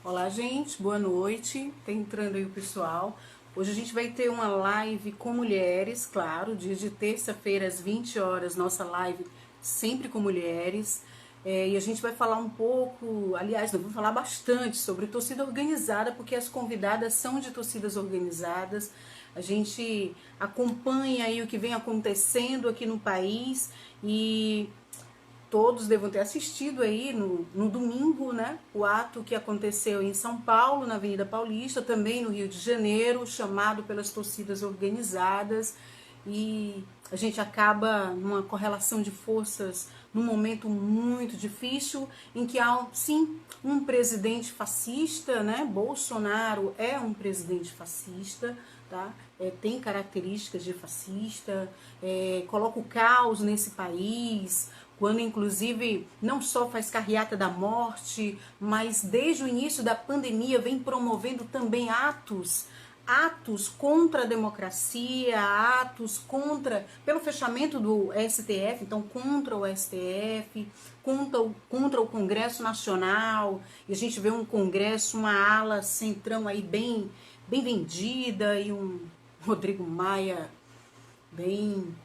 Olá, gente, boa noite. Tá entrando aí o pessoal. Hoje a gente vai ter uma live com mulheres, claro, dia de terça-feira às 20 horas, nossa live sempre com mulheres. E a gente vai falar um pouco, aliás, nós vamos falar bastante sobre torcida organizada, porque as convidadas são de torcidas organizadas. A gente acompanha aí o que vem acontecendo aqui no país e todos devam ter assistido aí no domingo, né? O ato que aconteceu em São Paulo, na Avenida Paulista, também no Rio de Janeiro, chamado pelas torcidas organizadas. E a gente acaba numa correlação de forças num momento muito difícil, em que há, sim, um presidente fascista, né? Bolsonaro é um presidente fascista, tá? Tem características de fascista, coloca o caos nesse país, quando inclusive não só faz carreata da morte, mas desde o início da pandemia vem promovendo também atos contra a democracia, atos pelo fechamento do STF, então contra o STF, contra o Congresso Nacional, e a gente vê um Congresso, uma ala centrão aí bem vendida, e um Rodrigo Maia bem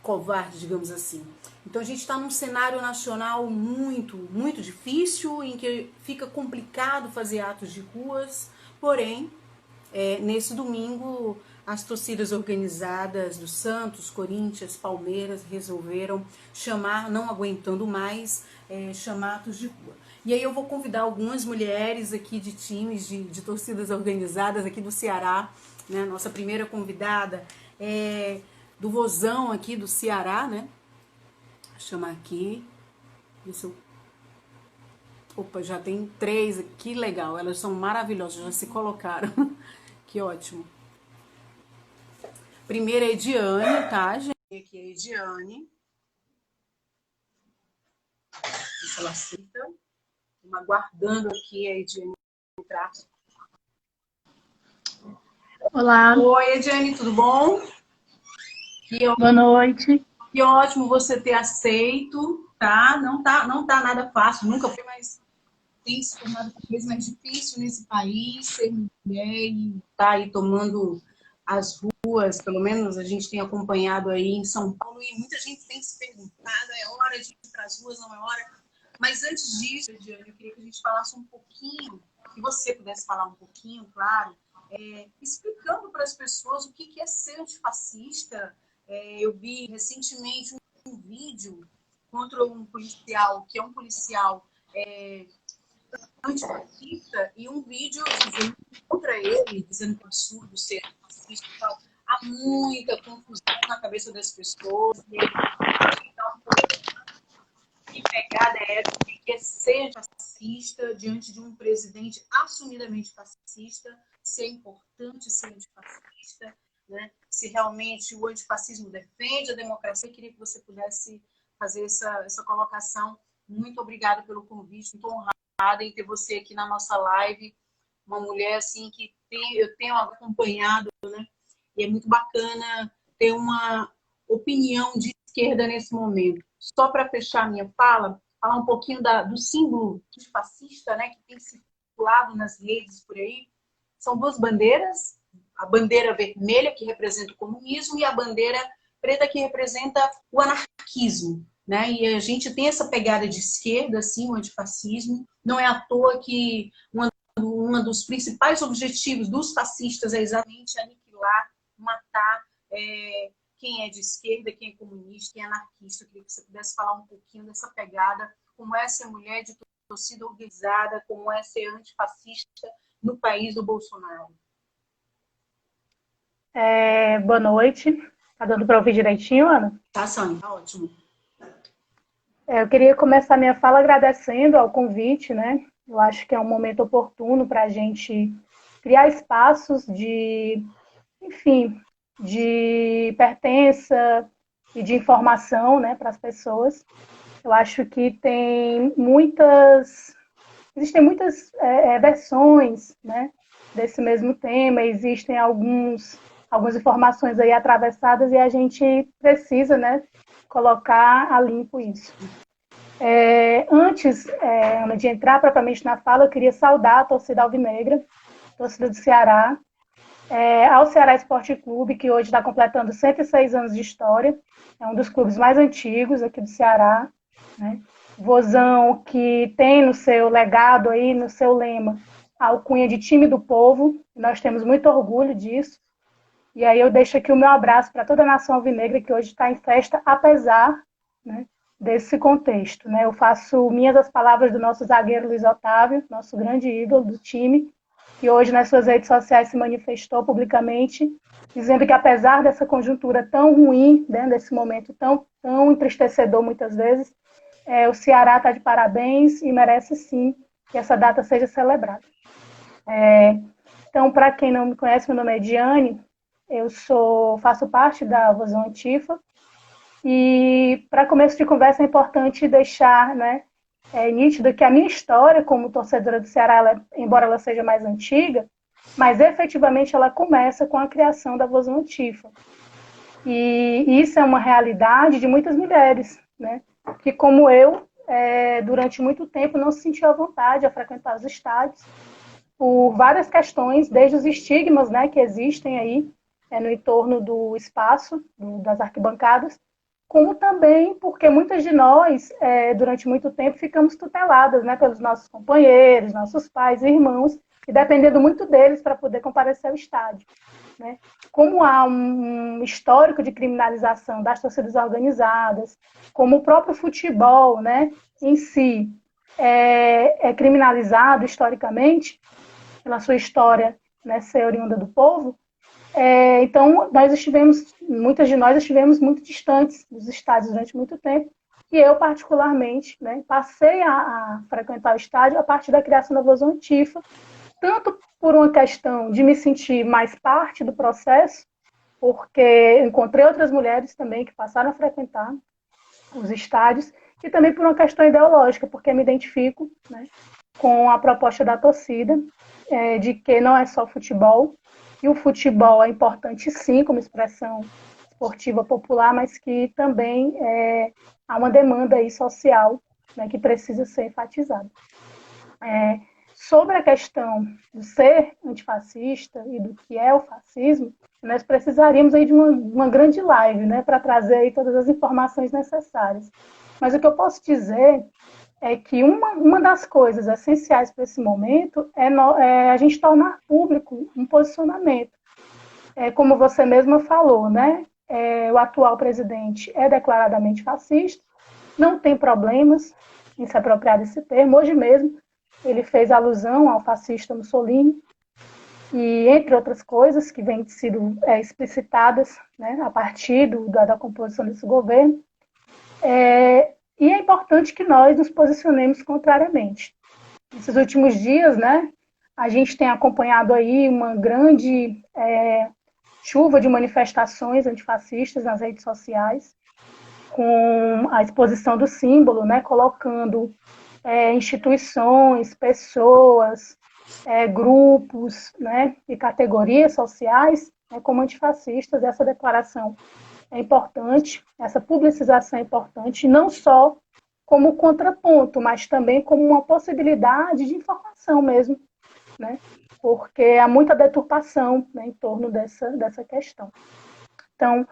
covarde, digamos assim. Então a gente está num cenário nacional muito difícil, em que fica complicado fazer atos de ruas, porém, nesse domingo, as torcidas organizadas do Santos, Corinthians, Palmeiras resolveram chamar, não aguentando mais, chamar atos de rua. E aí eu vou convidar algumas mulheres aqui de times de torcidas organizadas aqui do Ceará, né? Nossa primeira convidada é do Vozão aqui do Ceará, né? Vou chamar aqui. Opa, já tem 3, que legal, elas são maravilhosas, já se colocaram. Que ótimo. Primeiro é a Ediane, tá, gente? Aqui é a Ediane. Se ela aceita. Estamos aguardando aqui a Ediane entrar. Olá. Oi, Ediane, tudo bom? Boa noite. Que ótimo você ter aceito, tá? Não tá nada fácil, nunca foi, mas tem se tornado cada vez mais difícil nesse país ser mulher e tá aí tomando as ruas, pelo menos a gente tem acompanhado aí em São Paulo, e muita gente tem se perguntado, é hora de ir para as ruas, não é hora? Mas antes disso, Ediane, eu queria que a gente falasse um pouquinho, que você pudesse falar um pouquinho, claro, explicando para as pessoas o que é ser antifascista. Eu vi recentemente um vídeo contra um policial, que é um policial antifascista, e um vídeo dizendo contra ele, dizendo que é absurdo ser antifascista e tal. Há muita confusão na cabeça das pessoas. Então, que pegada é essa? O que é ser fascista diante de um presidente assumidamente fascista? Se é importante ser antifascista, né? Se realmente o antifascismo defende a democracia. Eu queria que você pudesse fazer essa colocação. Muito obrigada pelo convite, muito honrada em ter você aqui na nossa live, uma mulher assim que eu tenho acompanhado, né? E é muito bacana ter uma opinião de esquerda nesse momento. Só para fechar a minha fala, falar um pouquinho do símbolo fascista, né, que tem circulado nas redes por aí. São 2 bandeiras, a bandeira vermelha, que representa o comunismo, e a bandeira preta, que representa o anarquismo. Né? E a gente tem essa pegada de esquerda, assim, o antifascismo. Não é à toa que um dos principais objetivos dos fascistas é exatamente aniquilar, matar quem é de esquerda, quem é comunista, quem é anarquista. Eu queria que você pudesse falar um pouquinho dessa pegada, como é ser mulher de torcida organizada, como é ser antifascista no país do Bolsonaro. Boa noite. Tá dando para ouvir direitinho, Ana? Tá, Sônia, tá ótimo. Eu queria começar minha fala agradecendo ao convite, né? Eu acho que é um momento oportuno para a gente criar espaços enfim, de pertença e de informação, né, para as pessoas. Eu acho que existem muitas versões, né, desse mesmo tema, existem algumas informações aí atravessadas e a gente precisa, né, colocar a limpo isso. Antes de entrar propriamente na fala, eu queria saudar a torcida alvinegra, a torcida do Ceará, ao Ceará Esporte Clube, que hoje está completando 106 anos de história, é um dos clubes mais antigos aqui do Ceará, né? Vozão, que tem no seu legado aí, no seu lema, a alcunha de time do povo, nós temos muito orgulho disso, e aí eu deixo aqui o meu abraço para toda a nação alvinegra que hoje está em festa, apesar, né, desse contexto, né? Eu faço minhas as palavras do nosso zagueiro Luiz Otávio, nosso grande ídolo do time, que hoje nas suas redes sociais se manifestou publicamente, dizendo que apesar dessa conjuntura tão ruim, né, desse momento tão entristecedor muitas vezes, o Ceará está de parabéns e merece sim que essa data seja celebrada. Então, para quem não me conhece, meu nome é Diane, eu faço parte da Vozão Antifa, e para começo de conversa é importante deixar, né, nítido que a minha história como torcedora do Ceará, embora ela seja mais antiga, mas efetivamente ela começa com a criação da Vozão Antifa. E isso é uma realidade de muitas mulheres, né, que como eu, durante muito tempo não se sentiu à vontade a frequentar os estádios, por várias questões, desde os estigmas, né, que existem aí no entorno do espaço, das arquibancadas, como também porque muitas de nós, durante muito tempo, ficamos tuteladas, né, pelos nossos companheiros, nossos pais e irmãos, e dependendo muito deles para poder comparecer ao estádio. Né? Como há um histórico de criminalização das torcidas organizadas, como o próprio futebol, né, em si é criminalizado historicamente, pela sua história, né, ser oriunda do povo, então muitas de nós estivemos muito distantes dos estádios durante muito tempo, e eu particularmente, né, passei a frequentar o estádio a partir da criação da Vozão Antifa, tanto por uma questão de me sentir mais parte do processo, porque encontrei outras mulheres também que passaram a frequentar os estádios, e também por uma questão ideológica, porque me identifico, né, com a proposta da torcida, de que não é só futebol, e o futebol é importante sim como expressão esportiva popular, mas que também há uma demanda aí social, né, que precisa ser enfatizada. Sobre a questão do ser antifascista e do que é o fascismo, nós precisaríamos aí de uma grande live, né, para trazer aí todas as informações necessárias. Mas o que eu posso dizer é que uma das coisas essenciais para esse momento é a gente tornar público um posicionamento. Como você mesma falou, né? O atual presidente é declaradamente fascista, não tem problemas em se apropriar desse termo. Hoje mesmo ele fez alusão ao fascista Mussolini, e entre outras coisas que vêm sido explicitadas, né, a partir da composição desse governo. E é importante que nós nos posicionemos contrariamente. Nesses últimos dias, né, a gente tem acompanhado aí uma grande chuva de manifestações antifascistas nas redes sociais, com a exposição do símbolo, né, colocando instituições, pessoas, grupos, né, e categorias sociais, né, como antifascistas. Essa declaração é importante, essa publicização é importante, não só como contraponto, mas também como uma possibilidade de informação mesmo, né? Porque há muita deturpação, né, em torno dessa questão. Então,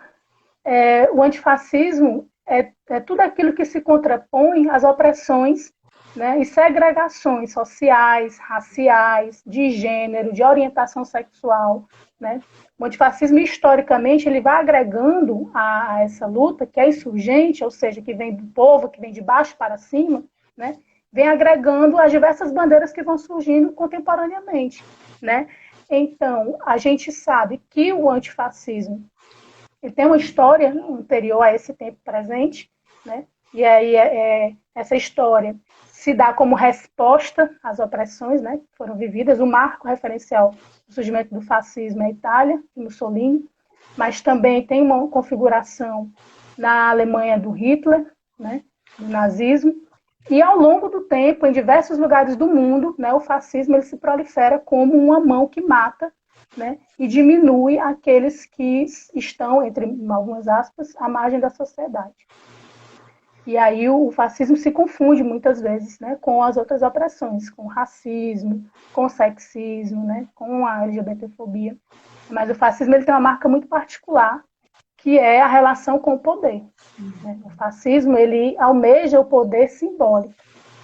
o antifascismo é tudo aquilo que se contrapõe às opressões, né, e segregações sociais, raciais, de gênero, de orientação sexual, né? O antifascismo, historicamente, ele vai agregando a essa luta, que é insurgente, ou seja, que vem do povo, que vem de baixo para cima, né? Vem agregando as diversas bandeiras que vão surgindo contemporaneamente, né? Então, a gente sabe que o antifascismo ele tem uma história anterior a esse tempo presente, né? E aí essa história se dá como resposta às opressões, né, que foram vividas. O marco referencial do surgimento do fascismo é a Itália, Mussolini, mas também tem uma configuração na Alemanha do Hitler, né, do nazismo, e ao longo do tempo, em diversos lugares do mundo, né, o fascismo ele se prolifera como uma mão que mata, né, e diminui aqueles que estão, entre algumas aspas, à margem da sociedade. E aí o fascismo se confunde muitas vezes, né, com as outras opressões, com o racismo, com o sexismo, né, com a LGBTfobia. Mas o fascismo ele tem uma marca muito particular, que é a relação com o poder. Né? O fascismo ele almeja o poder simbólico.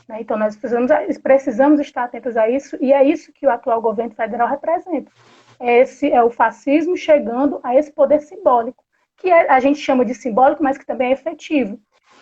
Né? Então nós precisamos estar atentos a isso, e é isso que o atual governo federal representa. Esse é o fascismo chegando a esse poder simbólico, que a gente chama de simbólico, mas que também é efetivo,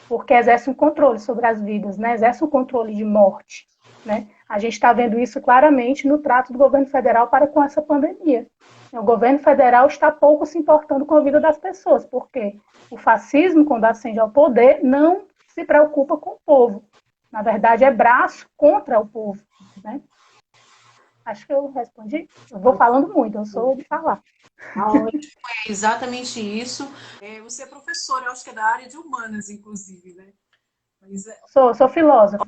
porque exerce um controle sobre as vidas, né? Exerce um controle de morte. Né? A gente está vendo isso claramente no trato do governo federal para com essa pandemia. O governo federal está pouco se importando com a vida das pessoas, porque o fascismo, quando ascende ao poder, não se preocupa com o povo. Na verdade, é braço contra o povo. Né? Acho que eu respondi. Eu vou falando muito, eu sou de falar. É exatamente isso. Você é professora, eu acho que é da área de humanas, inclusive, né? Mas Sou filósofa.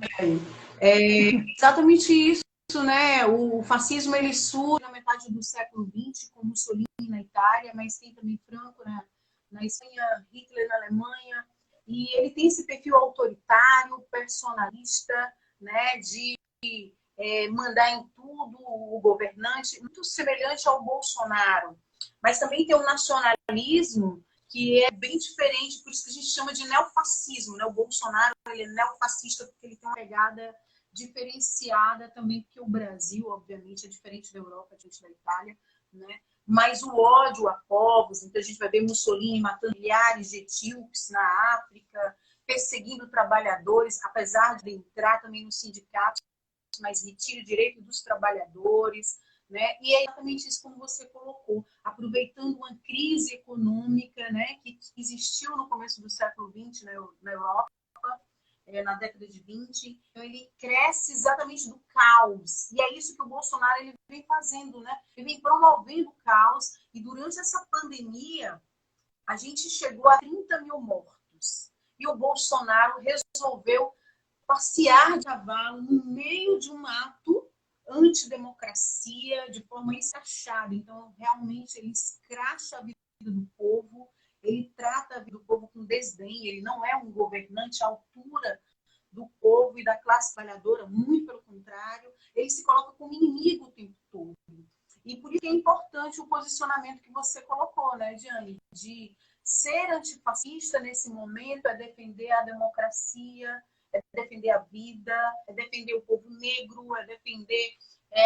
é exatamente isso, né? O fascismo ele surge na metade do século XX, com Mussolini na Itália, mas tem também Franco na Espanha, Hitler na Alemanha, e ele tem esse perfil autoritário, personalista, né? De mandar em tudo o governante, muito semelhante ao Bolsonaro, mas também tem um nacionalismo que é bem diferente, por isso que a gente chama de neofascismo, né? O Bolsonaro ele é neofascista porque ele tem uma pegada diferenciada também, porque o Brasil, obviamente, é diferente da Europa, é diferente da Itália, né? Mas o ódio a povos, então a gente vai ver Mussolini matando milhares de etíopes na África, perseguindo trabalhadores, apesar de entrar também nos sindicatos, mas retira o direito dos trabalhadores, né? E é exatamente isso como você colocou, aproveitando uma crise econômica, né, que existiu no começo do século XX na Europa, na década de 20, então ele cresce exatamente do caos, e é isso que o Bolsonaro ele vem fazendo, né? Ele vem promovendo o caos, e durante essa pandemia, a gente chegou a 30 mil mortos, e o Bolsonaro resolveu passear de cavalo no meio de um ato antidemocracia de forma escrachada. Então, realmente, ele escracha a vida do povo, ele trata a vida do povo com desdém, ele não é um governante à altura do povo e da classe trabalhadora, muito pelo contrário, ele se coloca como inimigo o tempo todo. E por isso é importante o posicionamento que você colocou, né, Diane, de ser antifascista nesse momento é defender a democracia, é defender a vida, é defender o povo negro, é defender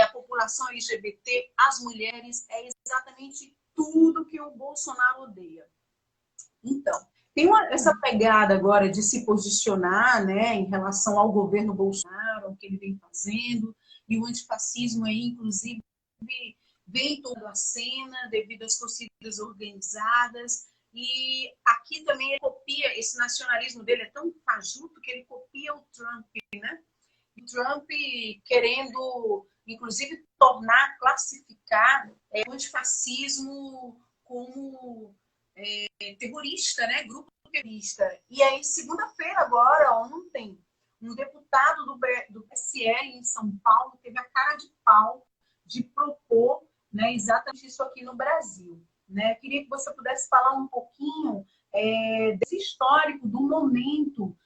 a população LGBT, as mulheres, é exatamente tudo que o Bolsonaro odeia. Então, tem essa pegada agora de se posicionar, né, em relação ao governo Bolsonaro, o que ele vem fazendo, e o antifascismo aí, inclusive, vem toda a cena devido às torcidas organizadas, e aqui também ele copia, esse nacionalismo dele é tão fajuto que ele copia o Trump, né? O Trump querendo, inclusive, classificar o antifascismo como terrorista, né? Grupo terrorista. E aí, segunda-feira agora, ontem, um deputado do PSL em São Paulo teve a cara de pau de propor, né, exatamente isso aqui no Brasil. Né? Eu queria que você pudesse falar um pouquinho desse histórico, do momento,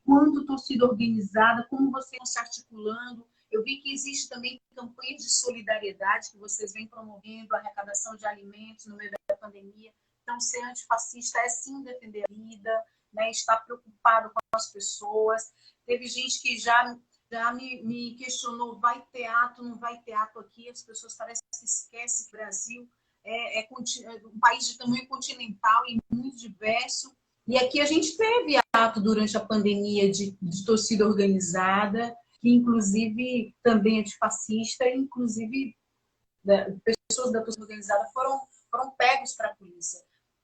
quanto torcida organizada, como vocês estão se articulando. Eu vi que existe também campanhas de solidariedade que vocês vêm promovendo, arrecadação de alimentos no meio da pandemia. Então, ser antifascista é sim defender a vida, né? Estar preocupado com as pessoas. Teve gente que já me questionou, vai ter ato, não vai ter ato aqui? As pessoas parecem que esquecem que o Brasil é um país de tamanho continental e muito diverso. E aqui a gente teve ato durante a pandemia de torcida organizada, que inclusive também é antifascista, e inclusive pessoas da torcida organizada foram pegos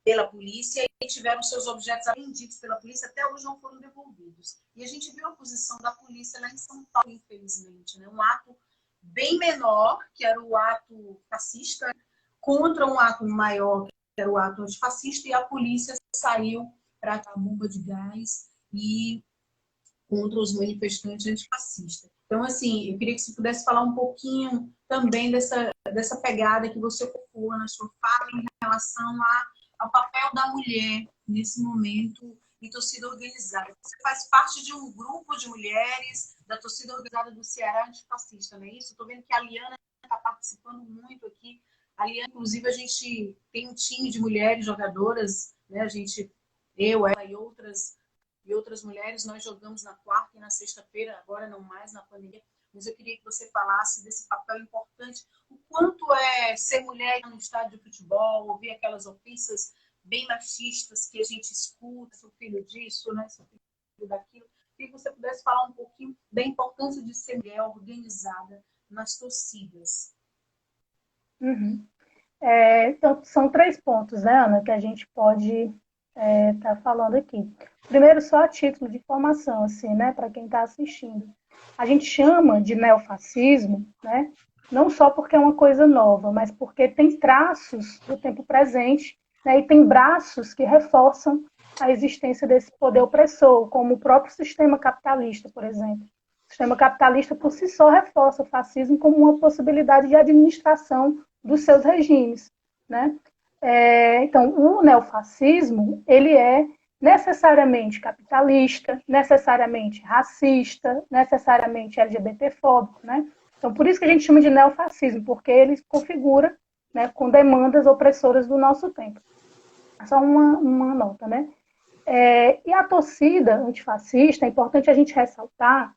pela polícia e tiveram seus objetos apreendidos pela polícia, até hoje não foram devolvidos. E a gente viu a posição da polícia lá em São Paulo, infelizmente, né? Um ato bem menor, que era o ato fascista, contra um ato maior, que era o ato antifascista, e a polícia saiu para a bomba de gás e contra os manifestantes antifascistas. Então, assim, eu queria que você pudesse falar um pouquinho também dessa pegada que você colocou na sua fala em relação ao papel da mulher nesse momento em torcida organizada. Você faz parte de um grupo de mulheres da torcida organizada do Ceará Antifascista, não é isso? Estou vendo que a Liana está participando muito aqui. A Liana, inclusive, a gente tem um time de mulheres jogadoras, né? Eu, ela e outras mulheres, nós jogamos na quarta e na sexta-feira, agora não mais na pandemia, mas eu queria que você falasse desse papel importante, o quanto é ser mulher no estádio de futebol, ouvir aquelas ofensas bem machistas que a gente escuta, seu filho disso, né, seu filho daquilo. Queria que você pudesse falar um pouquinho da importância de ser mulher organizada nas torcidas. Uhum. Então, são 3 pontos, né, Ana, que a gente pode tá falando aqui. Primeiro, só a título de informação, assim, né, para quem está assistindo. A gente chama de neofascismo, né, não só porque é uma coisa nova, mas porque tem traços do tempo presente, né, e tem braços que reforçam a existência desse poder opressor, como o próprio sistema capitalista, por exemplo. O sistema capitalista, por si só, reforça o fascismo como uma possibilidade de administração dos seus regimes, né? Então, o neofascismo, ele é necessariamente capitalista, necessariamente racista, necessariamente LGBTfóbico, né? Então, por isso que a gente chama de neofascismo, porque ele configura, né, com demandas opressoras do nosso tempo. Só uma nota, né? E a torcida antifascista, é importante a gente ressaltar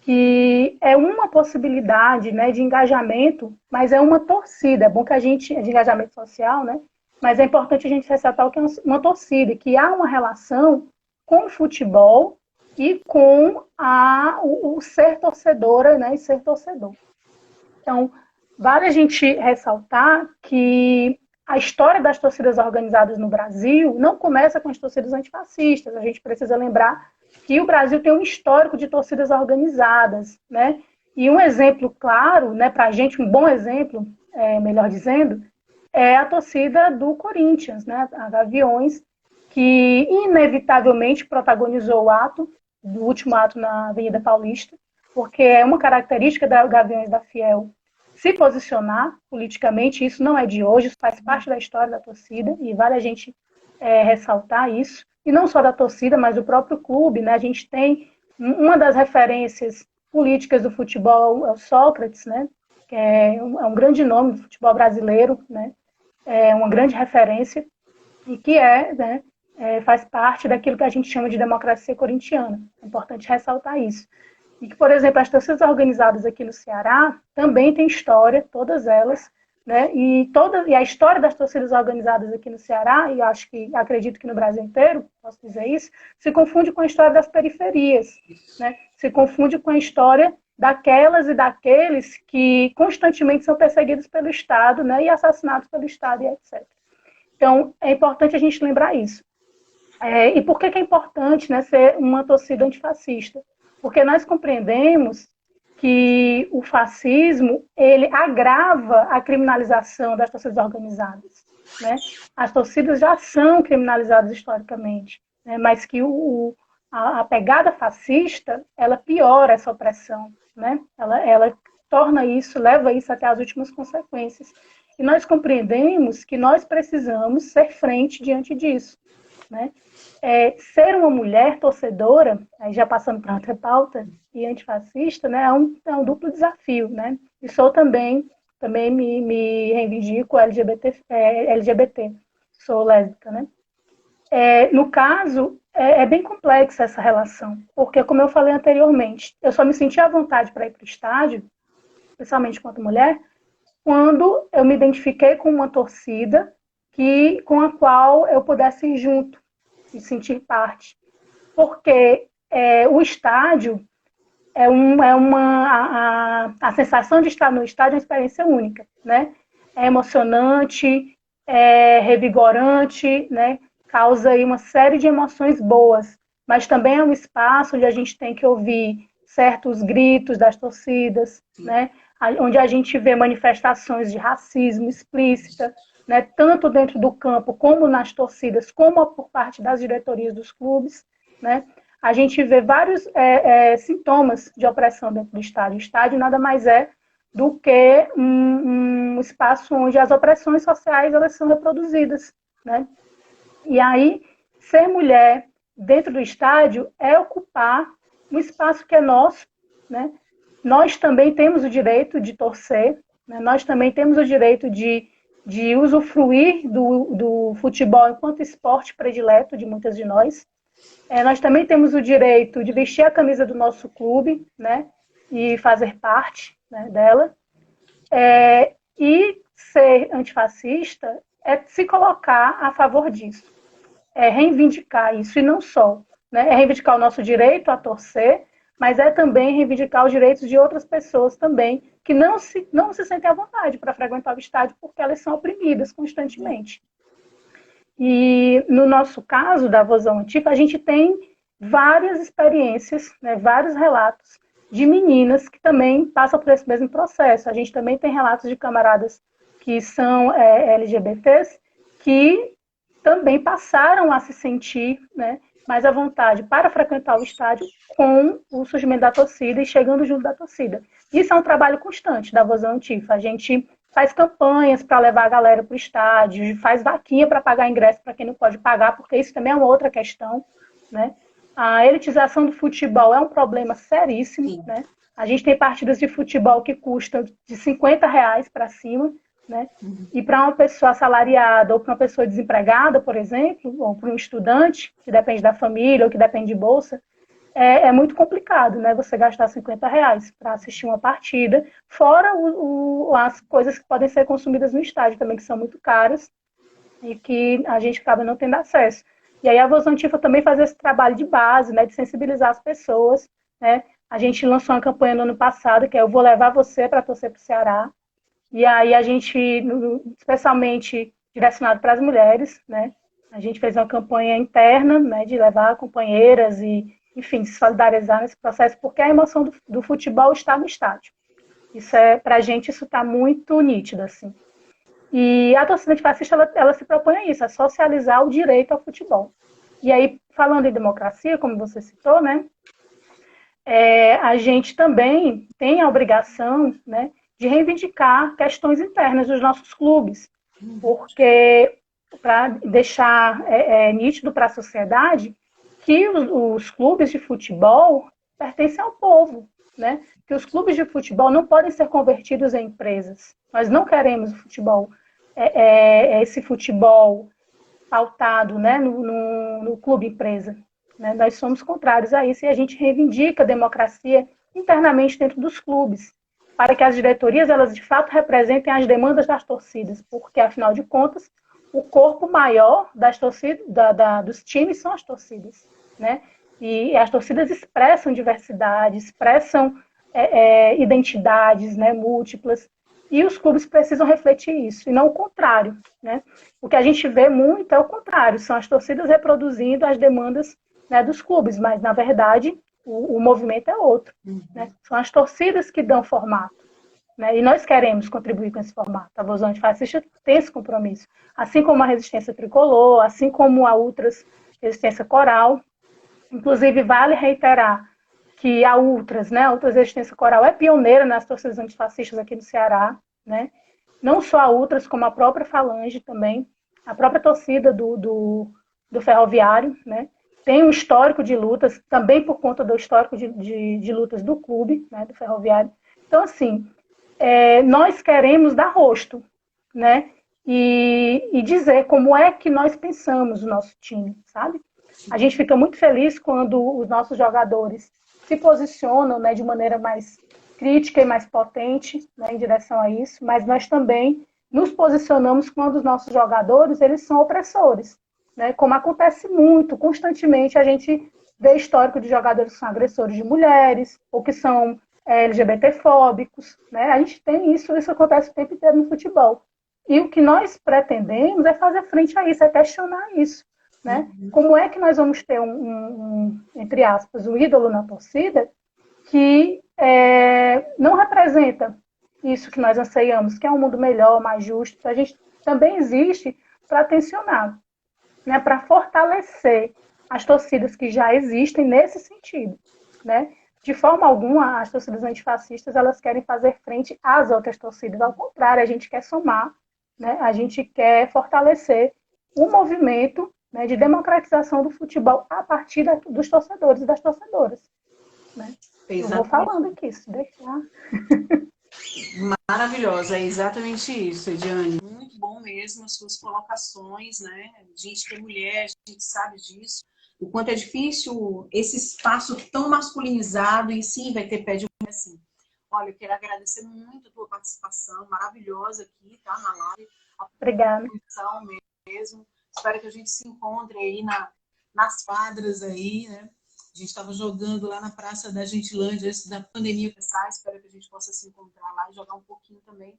que é uma possibilidade, né, de engajamento, mas é uma torcida. É bom que a gente, de engajamento social, né, mas é importante a gente ressaltar o que é uma torcida, que há uma relação com o futebol e com o ser torcedora, né, e ser torcedor. Então, vale a gente ressaltar que a história das torcidas organizadas no Brasil não começa com as torcidas antifascistas. A gente precisa lembrar que o Brasil tem um histórico de torcidas organizadas, né? E um exemplo claro, né, para a gente, um bom exemplo, melhor dizendo, é a torcida do Corinthians, né, a Gaviões, que inevitavelmente protagonizou o último ato na Avenida Paulista, porque é uma característica da Gaviões da Fiel se posicionar politicamente, isso não é de hoje, isso faz parte da história da torcida, e vale a gente ressaltar isso, e não só da torcida, mas do próprio clube, né? A gente tem uma das referências políticas do futebol, é o Sócrates, né? Que é um grande nome do futebol brasileiro, né? É uma grande referência, e que né, faz parte daquilo que a gente chama de democracia corintiana. É importante ressaltar isso. E que, por exemplo, as torcidas organizadas aqui no Ceará também têm história, todas elas, né? E a história das torcidas organizadas aqui no Ceará, e acredito que no Brasil inteiro, posso dizer isso, se confunde com a história das periferias, né? Se confunde com a história daquelas e daqueles que constantemente são perseguidos pelo Estado, né? E assassinados pelo Estado, e etc. Então, é importante a gente lembrar isso. E por que é importante, né, ser uma torcida antifascista? Porque nós compreendemos que o fascismo, ele agrava a criminalização das torcidas organizadas, né? As torcidas já são criminalizadas historicamente, né? Mas que a pegada fascista, ela piora essa opressão, né? Ela torna isso, leva isso até as últimas consequências. E nós compreendemos que nós precisamos ser frente diante disso, né? Ser uma mulher torcedora, já passando para outra pauta, e antifascista, né, é um duplo desafio, né? E sou também me reivindico LGBT, sou lésbica, né? No caso, é bem complexa essa relação, porque, como eu falei anteriormente, eu só me senti à vontade para ir para o estádio, especialmente quanto mulher, quando eu me identifiquei com uma torcida com a qual eu pudesse ir junto e sentir parte. Porque o estádio a sensação de estar no estádio é uma experiência única, né? É emocionante, é revigorante, né? Causa aí uma série de emoções boas, mas também é um espaço onde a gente tem que ouvir certos gritos das torcidas, né? Onde a gente vê manifestações de racismo explícita, né? Tanto dentro do campo como nas torcidas, como por parte das diretorias dos clubes, né? A gente vê vários sintomas de opressão dentro do estádio. O estádio nada mais é do que um espaço onde as opressões sociais elas são reproduzidas, né? E aí, ser mulher, dentro do estádio é ocupar um espaço que é nosso, né? Nós também temos o direito de torcer, né? Nós também temos o direito de usufruir do futebol enquanto esporte predileto de muitas de nós. Nós também temos o direito de vestir a camisa do nosso clube, né? E fazer parte, né, dela. E ser antifascista é se colocar a favor disso, é reivindicar isso, e não só, né? É reivindicar o nosso direito a torcer, mas é também reivindicar os direitos de outras pessoas também, que não se sentem à vontade para frequentar o estádio, porque elas são oprimidas constantemente. E no nosso caso, da Vozão Antifa, a gente tem várias experiências, né, vários relatos de meninas que também passam por esse mesmo processo. A gente também tem relatos de camaradas que são LGBTs, que também passaram a se sentir, né, mais à vontade para frequentar o estádio com o surgimento da torcida e chegando junto da torcida. Isso é um trabalho constante da Vozão Antifa. A gente faz campanhas para levar a galera para o estádio, faz vaquinha para pagar ingresso para quem não pode pagar, porque isso também é uma outra questão, né? A elitização do futebol é um problema seríssimo, né? A gente tem partidas de futebol que custam de R$ 50 para cima, né? E para uma pessoa assalariada ou para uma pessoa desempregada, por exemplo, ou para um estudante que depende da família ou que depende de bolsa, é muito complicado, né? Você gastar R$ 50 para assistir uma partida, fora as coisas que podem ser consumidas no estádio também, que são muito caras e que a gente acaba não tendo acesso. E aí a Voz Antifa também faz esse trabalho de base, né, de sensibilizar as pessoas, né? A gente lançou uma campanha no ano passado, que é Eu Vou Levar Você para Torcer para o Ceará. E aí a gente, especialmente direcionado para as mulheres, né? A gente fez uma campanha interna, né, de levar companheiras e, enfim, se solidarizar nesse processo, porque a emoção do futebol está no estádio. Isso para a gente, isso está muito nítido, assim. E a torcida antifascista, ela se propõe a isso, a socializar o direito ao futebol. E aí, falando em democracia, como você citou, né, a gente também tem a obrigação, né, de reivindicar questões internas dos nossos clubes, porque para deixar nítido para a sociedade que os clubes de futebol pertencem ao povo, né? Que os clubes de futebol não podem ser convertidos em empresas. Nós não queremos o futebol, esse futebol pautado, né, no clube empresa. Né? Nós somos contrários a isso e a gente reivindica a democracia internamente dentro dos clubes, para que as diretorias, elas de fato representem as demandas das torcidas, porque, afinal de contas, o corpo maior das torcidas, dos times são as torcidas, né? E as torcidas expressam diversidade, expressam identidades, né, múltiplas, e os clubes precisam refletir isso, e não o contrário, né? O que a gente vê muito é o contrário, são as torcidas reproduzindo as demandas, né, dos clubes, mas, na verdade, o movimento é outro. Né? São as torcidas que dão formato. Né? E nós queremos contribuir com esse formato. A Voz Antifascista tem esse compromisso. Assim como a Resistência Tricolor, assim como a Ultras Resistência Coral. Inclusive, vale reiterar que a Ultras, né, a Ultras Resistência Coral, é pioneira nas torcidas antifascistas aqui no Ceará. Né? Não só a Ultras, como a própria Falange também, a própria torcida do Ferroviário, né? Tem um histórico de lutas, também por conta do histórico de lutas do clube, né, do Ferroviário. Então, assim, nós queremos dar rosto, né, e dizer como é que nós pensamos o nosso time, sabe? A gente fica muito feliz quando os nossos jogadores se posicionam, né, de maneira mais crítica e mais potente, né, em direção a isso, mas nós também nos posicionamos quando os nossos jogadores, eles são opressores. Né, como acontece muito, constantemente, a gente vê histórico de jogadores que são agressores de mulheres, ou que são LGBT-fóbicos. Né? A gente tem isso acontece o tempo inteiro no futebol. E o que nós pretendemos é fazer frente a isso, é questionar isso. Né? Como é que nós vamos ter entre aspas, um ídolo na torcida que não representa isso que nós anseiamos, que é um mundo melhor, mais justo. A gente também existe para tensionar. Né, para fortalecer as torcidas que já existem nesse sentido. Né? De forma alguma, as torcidas antifascistas elas querem fazer frente às outras torcidas. Ao contrário, a gente quer somar, né? A gente quer fortalecer o movimento né, de democratização do futebol a partir dos torcedores e das torcedoras. Né? Eu vou falando aqui, se deixar. Maravilhosa, é exatamente isso, Ediane. Muito bom mesmo as suas colocações, né? A gente que é mulher, a gente sabe disso. O quanto é difícil esse espaço tão masculinizado e sim, vai ter pé de mulher assim. Olha, eu quero agradecer muito a tua participação, maravilhosa aqui, tá? Na live. Obrigada. Mesmo. Espero que a gente se encontre aí nas quadras aí, né? A gente estava jogando lá na Praça da Gentilândia antes da pandemia começar. Espero que a gente possa se encontrar lá e jogar um pouquinho também.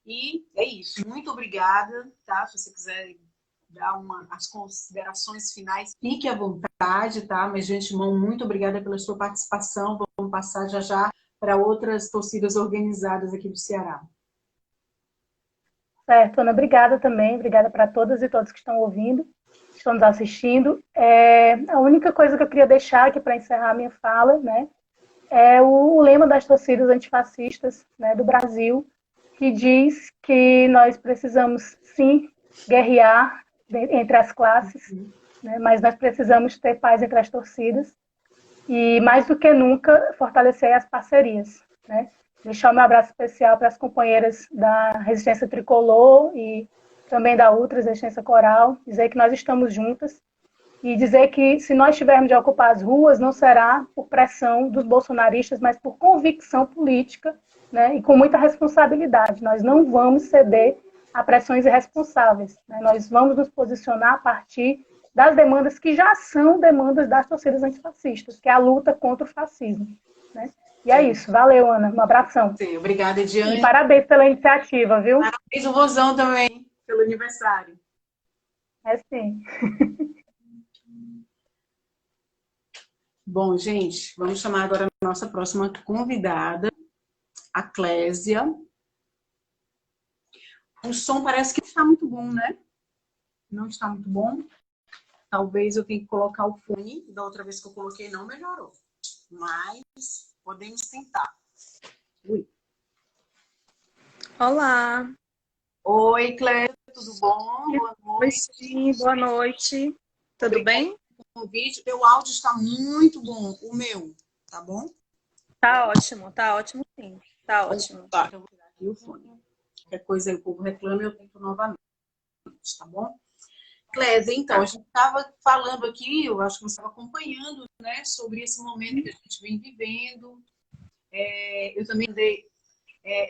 E é isso. Muito obrigada, tá? Se você quiser dar as considerações finais, fique à vontade, tá? Mas, de antemão, muito obrigada pela sua participação. Vamos passar já já para outras torcidas organizadas aqui do Ceará. Certo, Ana, obrigada também. Obrigada para todas e todos que estão ouvindo, que estão nos assistindo. A única coisa que eu queria deixar aqui para encerrar a minha fala, né, é o lema das torcidas antifascistas, né, do Brasil, que diz que nós precisamos, sim, guerrear entre as classes, né, mas nós precisamos ter paz entre as torcidas e, mais do que nunca, fortalecer as parcerias, né? Deixar o meu abraço especial para as companheiras da Resistência Tricolor e também da Ultras Resistência Coral, dizer que nós estamos juntas e dizer que se nós tivermos de ocupar as ruas, não será por pressão dos bolsonaristas, mas por convicção política, né, e com muita responsabilidade. Nós não vamos ceder a pressões irresponsáveis, né? Nós vamos nos posicionar a partir das demandas que já são demandas das torcidas antifascistas, que é a luta contra o fascismo, né? E é isso. Valeu, Ana. Um abração. Sim, obrigada, Ediane. E parabéns pela iniciativa, viu? Parabéns ao Rosão também, pelo aniversário. É sim. Bom, gente, vamos chamar agora a nossa próxima convidada, a Clésia. O som parece que está muito bom, né? Não está muito bom. Talvez eu tenha que colocar o fone. Da outra vez que eu coloquei não melhorou. Mas podemos tentar. Ui. Olá. Oi, Clésia, tudo bom? Boa noite. Sim, boa noite. Tudo bem? Convite. Teu áudio está muito bom. O meu, tá bom? Tá ótimo sim. Tá ótimo. Tá. Então, eu vou tirar aqui o fone. Qualquer coisa o povo reclama, eu tento novamente, tá bom? Clésia, então, a gente estava falando aqui, eu acho que você estava acompanhando, né, sobre esse momento que a gente vem vivendo. Eu também andei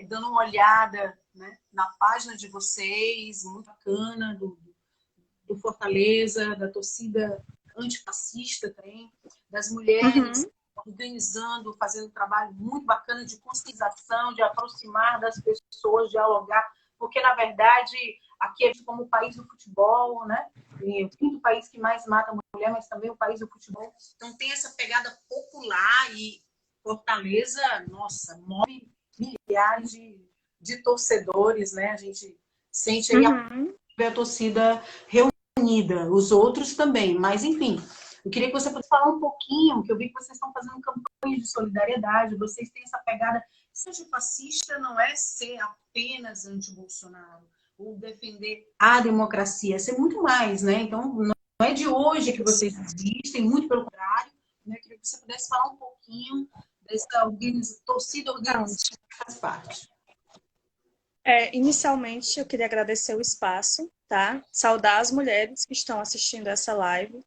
dando uma olhada, né, na página de vocês, muito bacana, do Fortaleza, da torcida antifascista também, das mulheres organizando, fazendo um trabalho muito bacana de conscientização, de aproximar das pessoas, dialogar, porque, na verdade, aqui é como o país do futebol, né? E o quinto país que mais mata a mulher, mas também o país do futebol. Então, tem essa pegada popular e Fortaleza, nossa, move milhares de torcedores, né? A gente sente aí a torcida reunida, os outros também, mas, enfim, eu queria que você pudesse falar um pouquinho, que eu vi que vocês estão fazendo campanhas de solidariedade, vocês têm essa pegada. Ser fascista não é ser apenas anti-Bolsonaro, ou defender a democracia, é ser muito mais, né? Então, não é de hoje que vocês existem, muito pelo contrário, né? Eu queria que você pudesse falar um pouquinho dessa torcida organizada que faz parte. Inicialmente, eu queria agradecer o espaço, tá? Saudar as mulheres que estão assistindo essa live,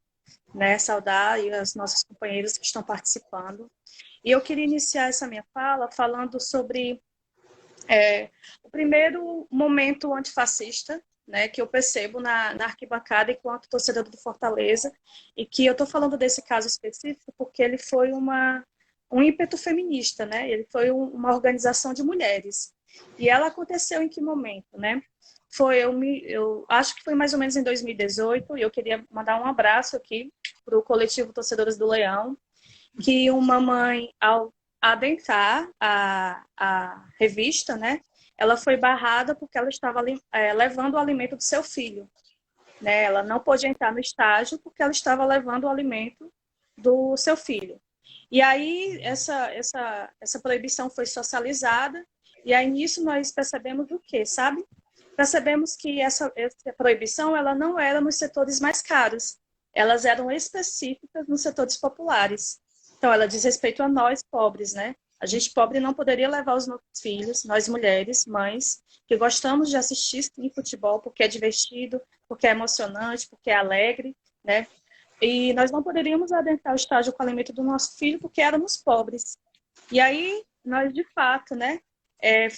né? Saudar e as nossas companheiras que estão participando. E eu queria iniciar essa minha fala falando sobre o primeiro momento antifascista, né, que eu percebo na arquibancada enquanto torcedora do Fortaleza, e que eu estou falando desse caso específico porque ele foi um ímpeto feminista, né? Ele foi uma organização de mulheres. E ela aconteceu em que momento, né? Eu acho que foi mais ou menos em 2018, e eu queria mandar um abraço aqui para o coletivo Torcedoras do Leão, que uma mãe, ao adentrar a revista, né, ela foi barrada porque ela estava levando o alimento do seu filho. Né? Ela não pôde entrar no estágio porque ela estava levando o alimento do seu filho. E aí essa proibição foi socializada, e aí nisso nós percebemos o quê, sabe? percebemos que essa proibição ela não era nos setores mais caros, elas eram específicas nos setores populares. Então, ela diz respeito a nós, pobres, né? A gente pobre não poderia levar os nossos filhos, nós mulheres, mães, que gostamos de assistir sim, futebol porque é divertido, porque é emocionante, porque é alegre, né? E nós não poderíamos adentrar o estádio com o alimento do nosso filho porque éramos pobres. E aí, nós, de fato, né,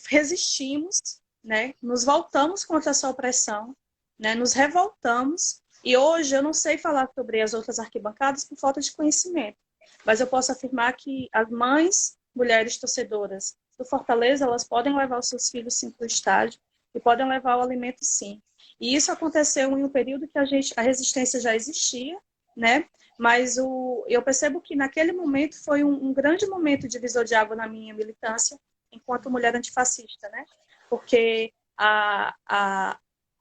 resistimos, né, nos voltamos contra essa opressão, né, nos revoltamos. E hoje eu não sei falar sobre as outras arquibancadas por falta de conhecimento, mas eu posso afirmar que as mães, mulheres torcedoras do Fortaleza, elas podem levar os seus filhos sim para o estádio e podem levar o alimento sim. E isso aconteceu em um período que a resistência já existia, né? Mas eu percebo que naquele momento foi um grande momento de divisor de água na minha militância enquanto mulher antifascista, né? Porque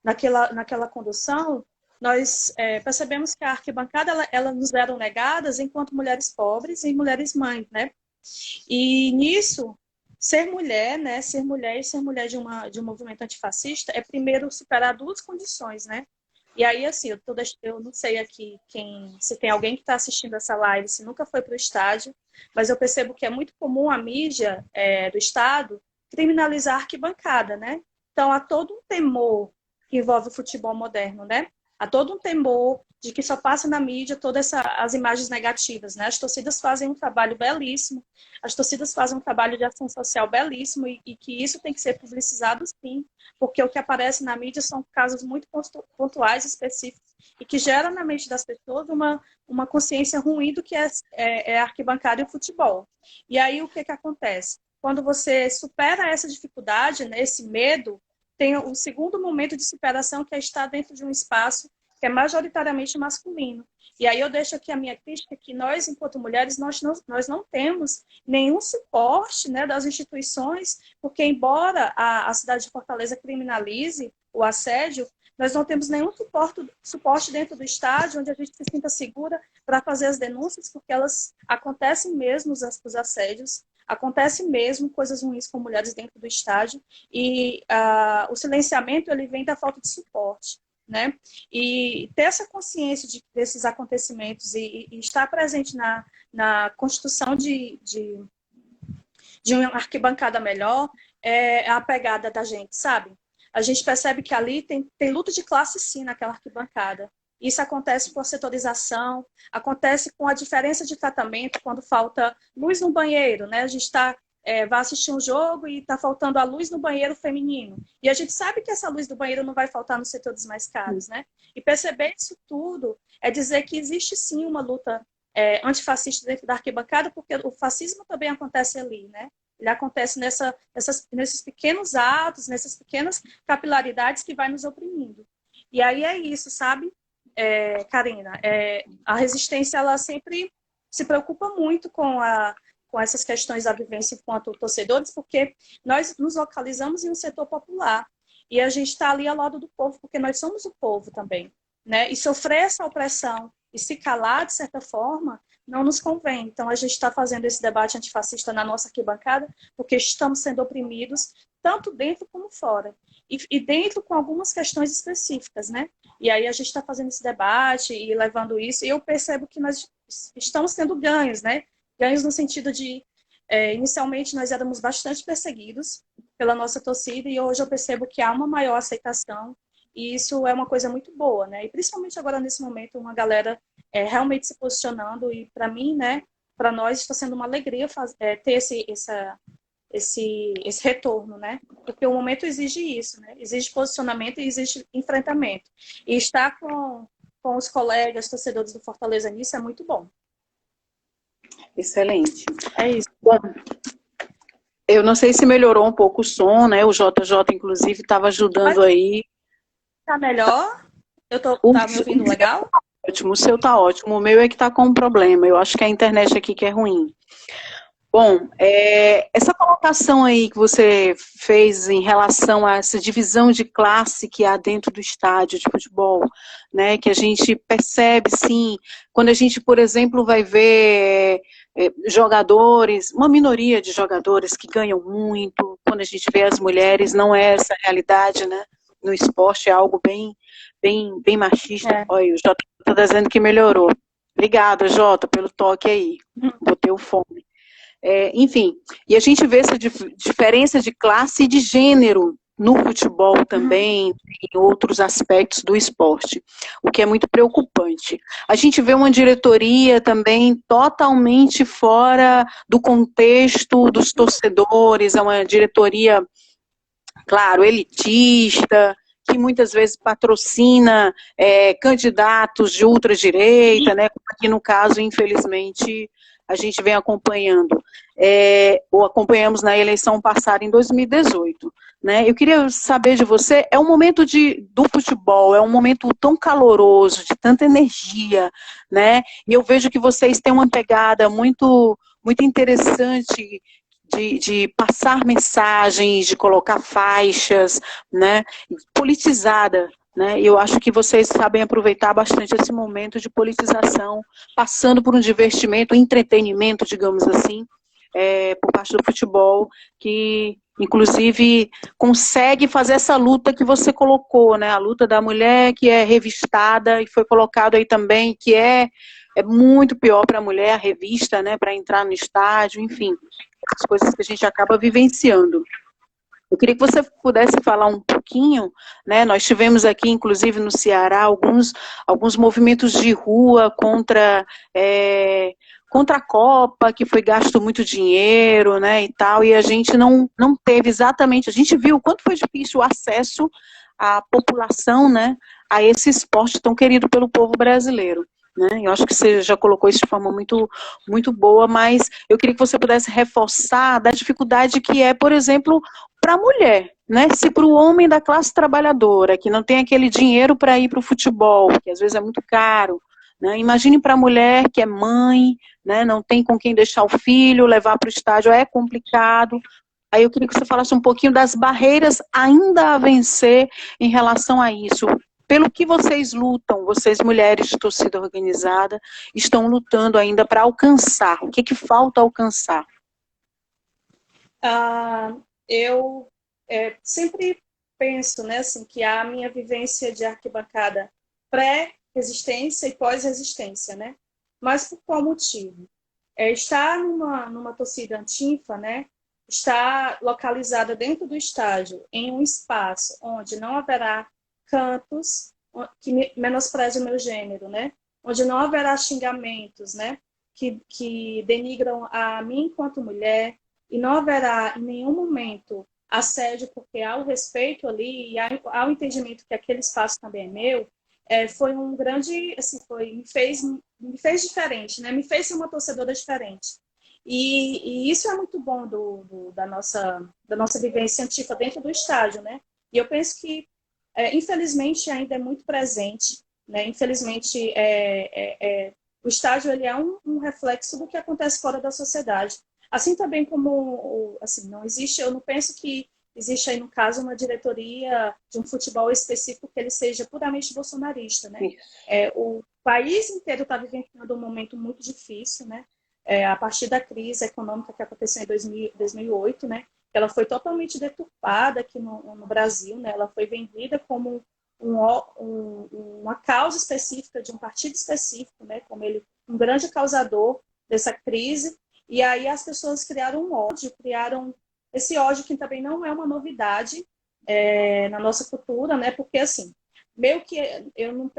naquela condução nós percebemos que a arquibancada ela nos eram negadas enquanto mulheres pobres e mulheres mães, né? E nisso ser mulher, né? Ser mulher e ser mulher de um movimento antifascista é primeiro superar duas condições, né? E aí, assim, eu não sei aqui se tem alguém que está assistindo essa live, se nunca foi para o estádio, mas eu percebo que é muito comum a mídia do Estado criminalizar a arquibancada, né? Então, há todo um temor que envolve o futebol moderno, né? Há todo um temor de que só passa na mídia todas as imagens negativas, né? As torcidas fazem um trabalho belíssimo, as torcidas fazem um trabalho de ação social belíssimo e que isso tem que ser publicizado sim, porque o que aparece na mídia são casos muito pontuais, específicos, e que geram na mente das pessoas uma consciência ruim do que é a arquibancada e o futebol. E aí o que acontece? Quando você supera essa dificuldade, né, esse medo, tem um segundo momento de superação que é estar dentro de um espaço que é majoritariamente masculino. E aí eu deixo aqui a minha crítica que nós, enquanto mulheres, nós não temos nenhum suporte, né, das instituições, porque embora a cidade de Fortaleza criminalize o assédio, nós não temos nenhum suporte dentro do estádio onde a gente se sinta segura para fazer as denúncias, porque elas acontecem mesmo, os assédios, acontece mesmo coisas ruins com mulheres dentro do estádio, e o silenciamento ele vem da falta de suporte, né? E ter essa consciência desses acontecimentos e estar presente na construção de uma arquibancada melhor é a pegada da gente, sabe? A gente percebe que ali tem luta de classe sim naquela arquibancada. Isso acontece com a setorização, acontece com a diferença de tratamento quando falta luz no banheiro, né? A gente vai assistir um jogo e está faltando a luz no banheiro feminino. E a gente sabe que essa luz do banheiro não vai faltar nos setores mais caros, né? E perceber isso tudo é dizer que existe sim uma luta antifascista dentro da arquibancada, porque o fascismo também acontece ali, né? Ele acontece nesses pequenos atos, nessas pequenas capilaridades que vai nos oprimindo. E aí é isso, sabe, Karina? A resistência, ela sempre se preocupa muito com essas questões da vivência enquanto torcedores, porque nós nos localizamos em um setor popular e a gente está ali ao lado do povo, porque nós somos o povo também, né? E sofrer essa opressão e se calar, de certa forma, não nos convém. Então, a gente está fazendo esse debate antifascista na nossa arquibancada, porque estamos sendo oprimidos, tanto dentro como fora. E dentro com algumas questões específicas, né? E aí a gente está fazendo esse debate e levando isso, e eu percebo que nós estamos tendo ganhos, né? Ganhos no sentido de, inicialmente, nós éramos bastante perseguidos pela nossa torcida, e hoje eu percebo que há uma maior aceitação, e isso é uma coisa muito boa, né? E principalmente agora, nesse momento, uma galera realmente se posicionando, e para mim, né, para nós, está sendo uma alegria ter esse retorno, né? Porque o momento exige isso, né? Exige posicionamento e exige enfrentamento. E estar com os colegas, torcedores do Fortaleza nisso é muito bom. Excelente. É isso. Bom, eu não sei se melhorou um pouco o som, né? O JJ, inclusive, estava ajudando aí. Tá melhor? Tá me ouvindo legal? Ótimo, o seu tá ótimo. O meu é que tá com um problema. Eu acho que a internet aqui que é ruim. Bom, essa colocação aí que você fez em relação a essa divisão de classe que há dentro do estádio de futebol, né, que a gente percebe, sim, quando a gente, por exemplo, vai ver jogadores, uma minoria de jogadores que ganham muito, quando a gente vê as mulheres, não é essa a realidade, né? no esporte é algo bem machista. Olha, o Jota está dizendo que melhorou. Obrigada, Jota, pelo toque aí. Botei o fone. Enfim, e a gente vê essa diferença de classe e de gênero no futebol também, em outros aspectos do esporte, o que é muito preocupante. A gente vê uma diretoria também totalmente fora do contexto dos torcedores, é uma diretoria, claro, elitista, que muitas vezes patrocina candidatos de ultradireita, né, como aqui no caso, infelizmente, a gente vem acompanhando, ou acompanhamos na eleição passada em 2018. Né? Eu queria saber de você, é um momento do futebol, é um momento tão caloroso, de tanta energia, né? E eu vejo que vocês têm uma pegada muito interessante de passar mensagens, de colocar faixas, né? Politizada. Né? Eu acho que vocês sabem aproveitar bastante esse momento de politização, passando por um divertimento, entretenimento, digamos assim, por parte do futebol, que inclusive consegue fazer essa luta que você colocou, né? A luta da mulher que é revistada, e foi colocado aí também que é muito pior para a mulher a revista, né? Para entrar no estádio, enfim, as coisas que a gente acaba vivenciando. Eu queria que você pudesse falar um pouquinho, né? Nós tivemos aqui, inclusive no Ceará, alguns movimentos de rua contra a Copa, que foi gasto muito dinheiro, né, e tal, e a gente não teve exatamente, a gente viu o quanto foi difícil o acesso à população, né, a esse esporte tão querido pelo povo brasileiro. Né? Eu acho que você já colocou isso de forma muito, muito boa, mas eu queria que você pudesse reforçar da dificuldade que é, por exemplo, para a mulher, né? Se para o homem da classe trabalhadora, que não tem aquele dinheiro para ir para o futebol, que às vezes é muito caro, né? Imagine para a mulher que é mãe, né? Não tem com quem deixar o filho, levar para o estádio é complicado. Aí eu queria que você falasse um pouquinho das barreiras ainda a vencer em relação a isso. Pelo que vocês lutam, vocês mulheres de torcida organizada, estão lutando ainda para alcançar? O que falta alcançar? Eu sempre penso, né, assim, que a minha vivência de arquibancada pré-resistência e pós-resistência, né? Mas por qual motivo? Estar numa torcida antifa, né? Estar localizada dentro do estádio, em um espaço onde não haverá cantos que menosprezem o meu gênero, né? Onde não haverá xingamentos, né? Que denigram a mim enquanto mulher, e não haverá em nenhum momento assédio, porque há o respeito ali e há o entendimento que aquele espaço também é meu. Foi um grande, assim, me fez diferente, né? Me fez ser uma torcedora diferente. E isso é muito bom da nossa vivência antiga dentro do estádio, né? E eu penso que, infelizmente, ainda é muito presente, né? Infelizmente, o estádio ele é um reflexo do que acontece fora da sociedade. Assim também como, assim, não existe, eu não penso que existe aí, no caso, uma diretoria de um futebol específico que ele seja puramente bolsonarista, né? O país inteiro está vivenciando um momento muito difícil, né? A partir da crise econômica que aconteceu em 2008, né? Ela foi totalmente deturpada aqui no Brasil, né? Ela foi vendida como uma causa específica de um partido específico, né? Como um grande causador dessa crise. E aí as pessoas criaram um ódio, criaram esse ódio que também não é uma novidade na nossa cultura, né? Porque, assim, meio que eu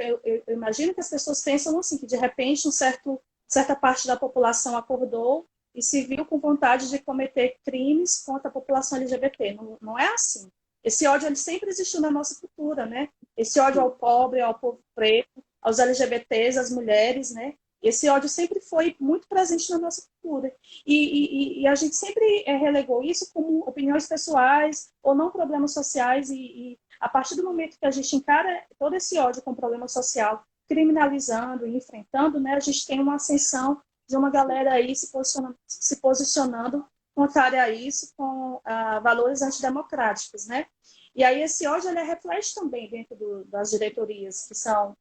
imagino que as pessoas pensam assim, que de repente certa parte da população acordou e se viu com vontade de cometer crimes contra a população LGBT. Não é assim. Esse ódio ele sempre existiu na nossa cultura, né? Esse ódio ao pobre, ao povo preto, aos LGBTs, às mulheres, né? Esse ódio sempre foi muito presente na nossa cultura. E a gente sempre relegou isso como opiniões pessoais ou não problemas sociais. E a partir do momento que a gente encara todo esse ódio como problema social, criminalizando e enfrentando, né, a gente tem uma ascensão de uma galera aí se posicionando contrária a isso, com valores antidemocráticos, né? E aí esse ódio ele reflete também dentro das diretorias, que são...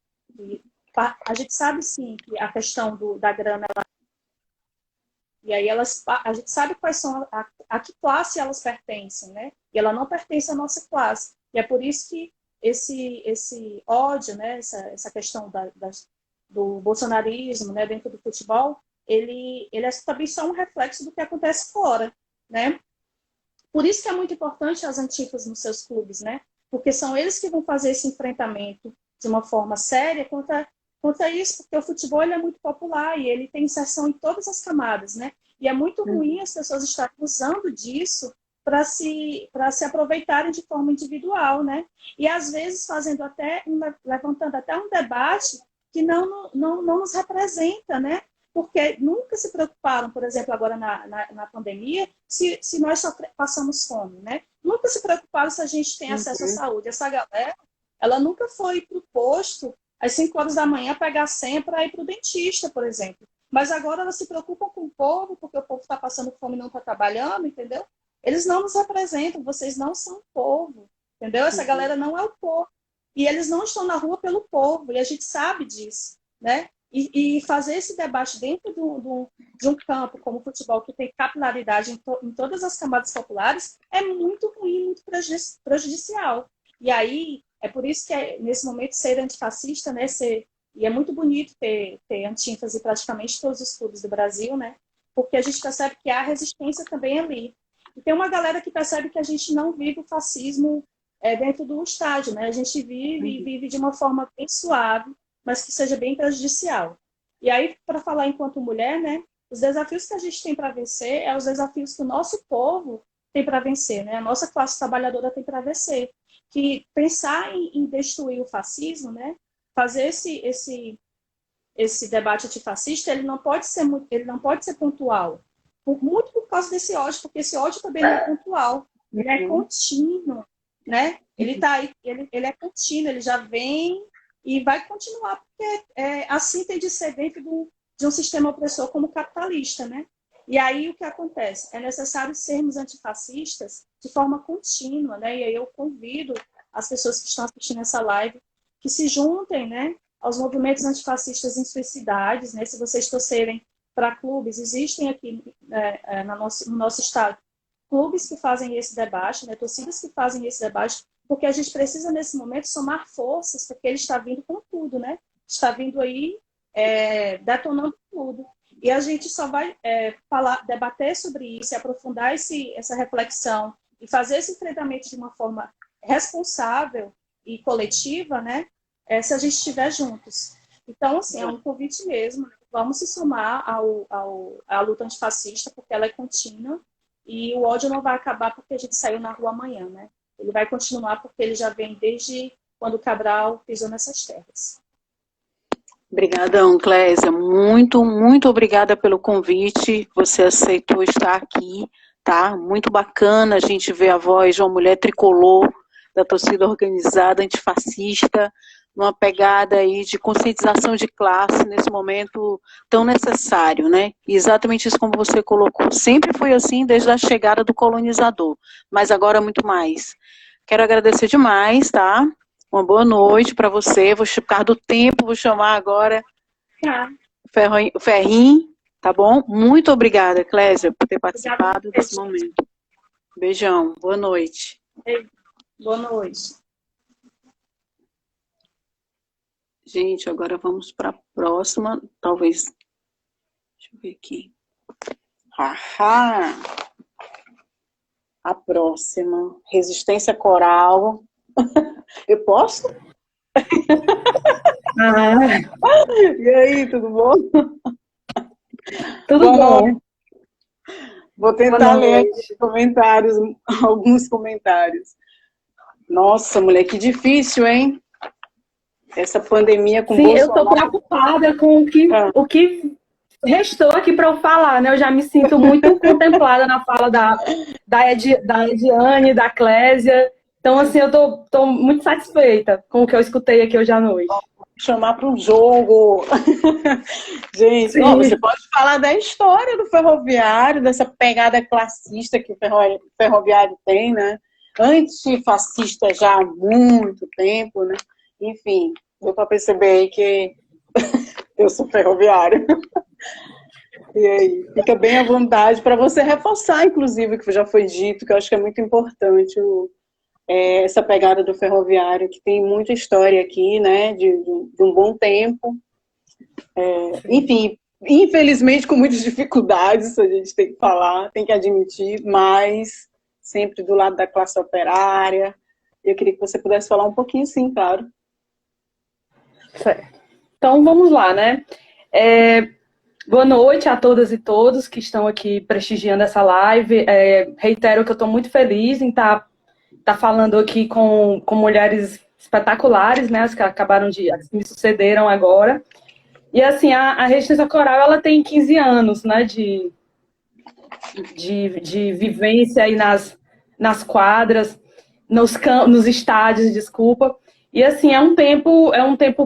A gente sabe, sim, que a questão da grana... E aí a gente sabe quais são a que classe elas pertencem, né? E ela não pertence à nossa classe. E é por isso que esse ódio, né, essa questão do bolsonarismo, né, dentro do futebol, ele é também só um reflexo do que acontece fora, né? Por isso que é muito importante as antifas nos seus clubes, né? Porque são eles que vão fazer esse enfrentamento de uma forma séria contra isso, porque o futebol ele é muito popular e ele tem inserção em todas as camadas, né? E é muito ruim as pessoas estarem usando disso para se aproveitarem de forma individual, né? E às vezes levantando até um debate que não nos representa, né? Porque nunca se preocuparam, por exemplo, agora na pandemia, se nós só passamos fome, né? Nunca se preocuparam se a gente tem acesso à saúde. Essa galera, ela nunca foi para o posto às 5 horas da manhã pegar a senha para ir para o dentista, por exemplo. Mas agora elas se preocupam com o povo, porque o povo está passando fome e não está trabalhando, entendeu? Eles não nos representam, vocês não são o povo, entendeu? Essa galera não é o povo. E eles não estão na rua pelo povo, e a gente sabe disso, né? E fazer esse debate dentro de um campo como o futebol, que tem capilaridade em todas as camadas populares, é muito ruim, muito prejudicial. E aí, é por isso que nesse momento ser antifascista, né, e é muito bonito ter antífase em praticamente todos os clubes do Brasil, né, porque a gente percebe que há resistência também ali. E tem uma galera que percebe que a gente não vive o fascismo dentro do estádio, né, a gente vive de uma forma bem suave, mas que seja bem prejudicial. E aí, para falar enquanto mulher, né, os desafios que a gente tem para vencer os desafios que o nosso povo tem para vencer, né, a nossa classe trabalhadora tem para vencer. Que pensar em destruir o fascismo, né, fazer esse debate antifascista, ele não pode ser pontual. Muito por causa desse ódio, porque esse ódio também não é pontual, ele é contínuo, né? Ele tá aí, ele é contínuo, ele já vem e vai continuar, porque assim tem de ser dentro de um sistema opressor como o capitalista, né? E aí o que acontece? É necessário sermos antifascistas de forma contínua, né? E aí eu convido as pessoas que estão assistindo essa live que se juntem, né, aos movimentos antifascistas em suas cidades, né? Se vocês torcerem para clubes, existem aqui no nosso estado clubes que fazem esse debate, né? Torcidas que fazem esse debate, porque a gente precisa, nesse momento, somar forças, porque ele está vindo com tudo, né? Está vindo aí detonando tudo. E a gente só vai debater sobre isso, aprofundar essa reflexão e fazer esse enfrentamento de uma forma responsável e coletiva, né? Se a gente estiver juntos. Então, assim, é um convite mesmo. Vamos se somar à luta antifascista, porque ela é contínua, e o ódio não vai acabar porque a gente saiu na rua amanhã, né? Ele vai continuar porque ele já vem desde quando o Cabral pisou nessas terras. Obrigadão, Clésia. Muito, muito obrigada pelo convite. Você aceitou estar aqui, tá? Muito bacana a gente ver a voz de uma mulher tricolor, da torcida organizada, antifascista, numa pegada aí de conscientização de classe nesse momento tão necessário, né? E exatamente isso como você colocou. Sempre foi assim desde a chegada do colonizador, mas agora muito mais. Quero agradecer demais, tá? Uma boa noite para você. Vou ficar do tempo, vou chamar agora o Ferrinho, tá bom? Muito obrigada, Clésia, por ter participado desse momento. Beijão, boa noite. Boa noite. Gente, agora vamos para a próxima, talvez. Deixa eu ver aqui. Ahá! A próxima, resistência coral. Eu posso? E aí, tudo bom? Tudo bom. Vou tentar ler comentários, alguns comentários. Nossa, mulher, que difícil, hein? Essa pandemia com Bolsonaro. Sim, eu estou preocupada com o que restou aqui para eu falar, né? Eu já me sinto muito contemplada na fala da Ediane, da Clésia. Então, assim, eu tô muito satisfeita com o que eu escutei aqui hoje à noite. Chamar para um jogo. Gente, você pode falar da história do ferroviário, dessa pegada classista que o ferroviário tem, né? Antifascista já há muito tempo, né? Enfim, deu para perceber aí que eu sou ferroviário. E aí, fica bem à vontade para você reforçar, inclusive, o que já foi dito, que eu acho que é muito importante essa pegada do ferroviário, que tem muita história aqui, né, de um bom tempo. Enfim, infelizmente com muitas dificuldades, a gente tem que falar, tem que admitir, mas sempre do lado da classe operária. Eu queria que você pudesse falar um pouquinho, sim, claro. Certo. Então, vamos lá, né? Boa noite a todas e todos que estão aqui prestigiando essa live. Reitero que eu estou muito feliz em estar falando aqui com mulheres espetaculares, né? As que acabaram as que me sucederam agora. E, assim, a Resistência Coral, ela tem 15 anos, né? De vivência aí nas quadras, nos estádios, desculpa. E, assim, é um tempo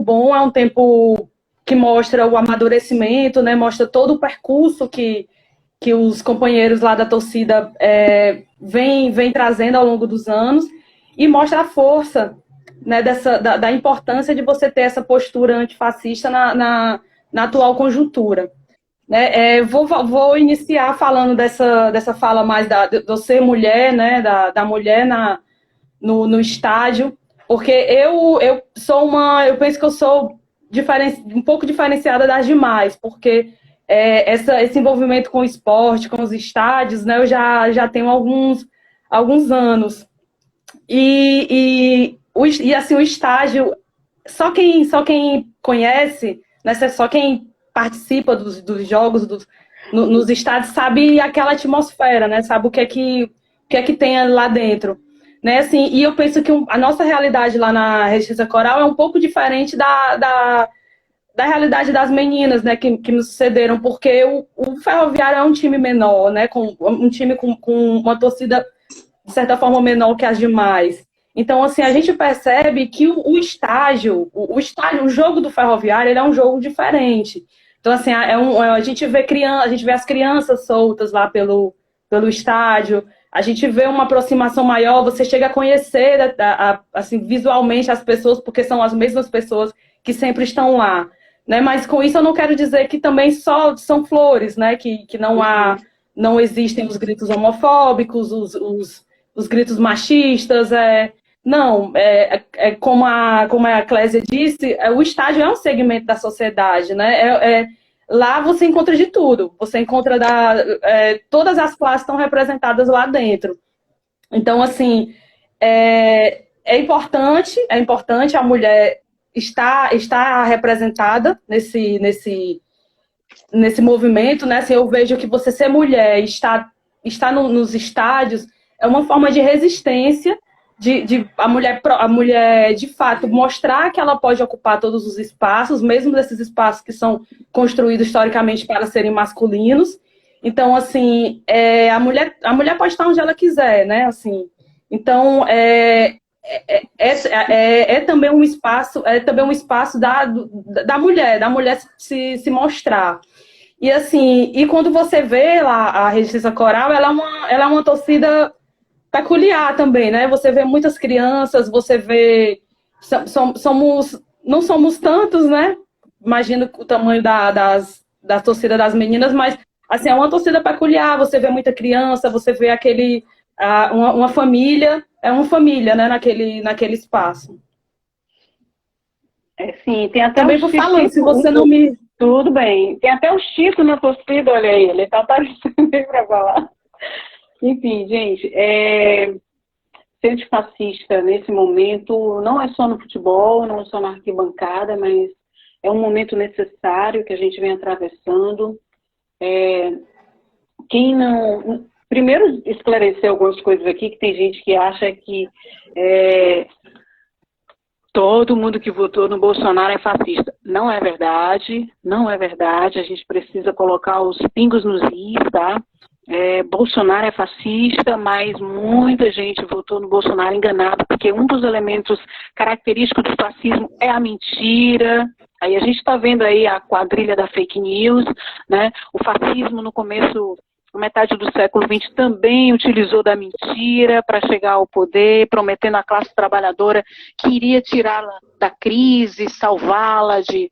bom, é um tempo que mostra o amadurecimento, né? Mostra todo o percurso que os companheiros lá da torcida vem trazendo ao longo dos anos, e mostra a força, né, da importância de você ter essa postura antifascista na atual conjuntura. Né? Vou iniciar falando dessa fala mais de ser mulher, né, da mulher no estádio, porque eu penso que eu sou um pouco diferenciada das demais, porque esse envolvimento com o esporte, com os estádios, né, eu já tenho alguns anos. E assim, o estádio, só quem conhece, né, só quem participa dos jogos nos estádios sabe aquela atmosfera, né, sabe o que é que tem lá dentro. Né, assim, e eu penso que a nossa realidade lá na Resistência Coral é um pouco diferente da realidade das meninas, né, que me sucederam, porque o Ferroviário é um time menor, né, um time com uma torcida, de certa forma, menor que as demais. Então, assim, a gente percebe que o jogo do Ferroviário, ele é um jogo diferente. Então, assim, a gente vê as crianças soltas lá pelo estádio, a gente vê uma aproximação maior, você chega a conhecer assim, visualmente as pessoas, porque são as mesmas pessoas que sempre estão lá. Né? Mas com isso eu não quero dizer que também só são flores, né? Que não existem os gritos homofóbicos, os gritos machistas. Não, como a Clésia disse, o estádio é um segmento da sociedade, né? Lá você encontra de tudo, você encontra todas as classes estão representadas lá dentro. Então, assim, é importante a mulher estar representada nesse movimento, né? Assim, eu vejo que você ser mulher, estar nos estádios, é uma forma de resistência, a mulher, de fato, mostrar que ela pode ocupar todos os espaços, mesmo desses espaços que são construídos historicamente para serem masculinos. Então, assim, a mulher pode estar onde ela quiser, né? Assim, então, também um espaço, da mulher se mostrar. E, assim, quando você vê lá a Resistência Coral, ela é uma torcida peculiar também, né? Você vê muitas crianças, você vê... não somos tantos, né? Imagino o tamanho da torcida das meninas, mas, assim, é uma torcida peculiar. Você vê muita criança, você vê uma família, né? Naquele espaço. Sim, tem até também vou falando, se você não me... Tudo bem. Tem até o Chico na torcida, olha aí, ele tá aparecendo aí pra falar. Enfim, gente, ser antifascista nesse momento não é só no futebol, não é só na arquibancada, mas é um momento necessário que a gente vem atravessando. Quem não... Primeiro, esclarecer algumas coisas aqui, que tem gente que acha que todo mundo que votou no Bolsonaro é fascista. Não é verdade, não é verdade. A gente precisa colocar os pingos nos is, tá? Bolsonaro é fascista, mas muita gente votou no Bolsonaro enganado, porque um dos elementos característicos do fascismo é a mentira. Aí a gente está vendo aí a quadrilha da fake news, né? O fascismo no começo, na metade do século XX, também utilizou da mentira para chegar ao poder, prometendo à classe trabalhadora que iria tirá-la da crise, salvá-la de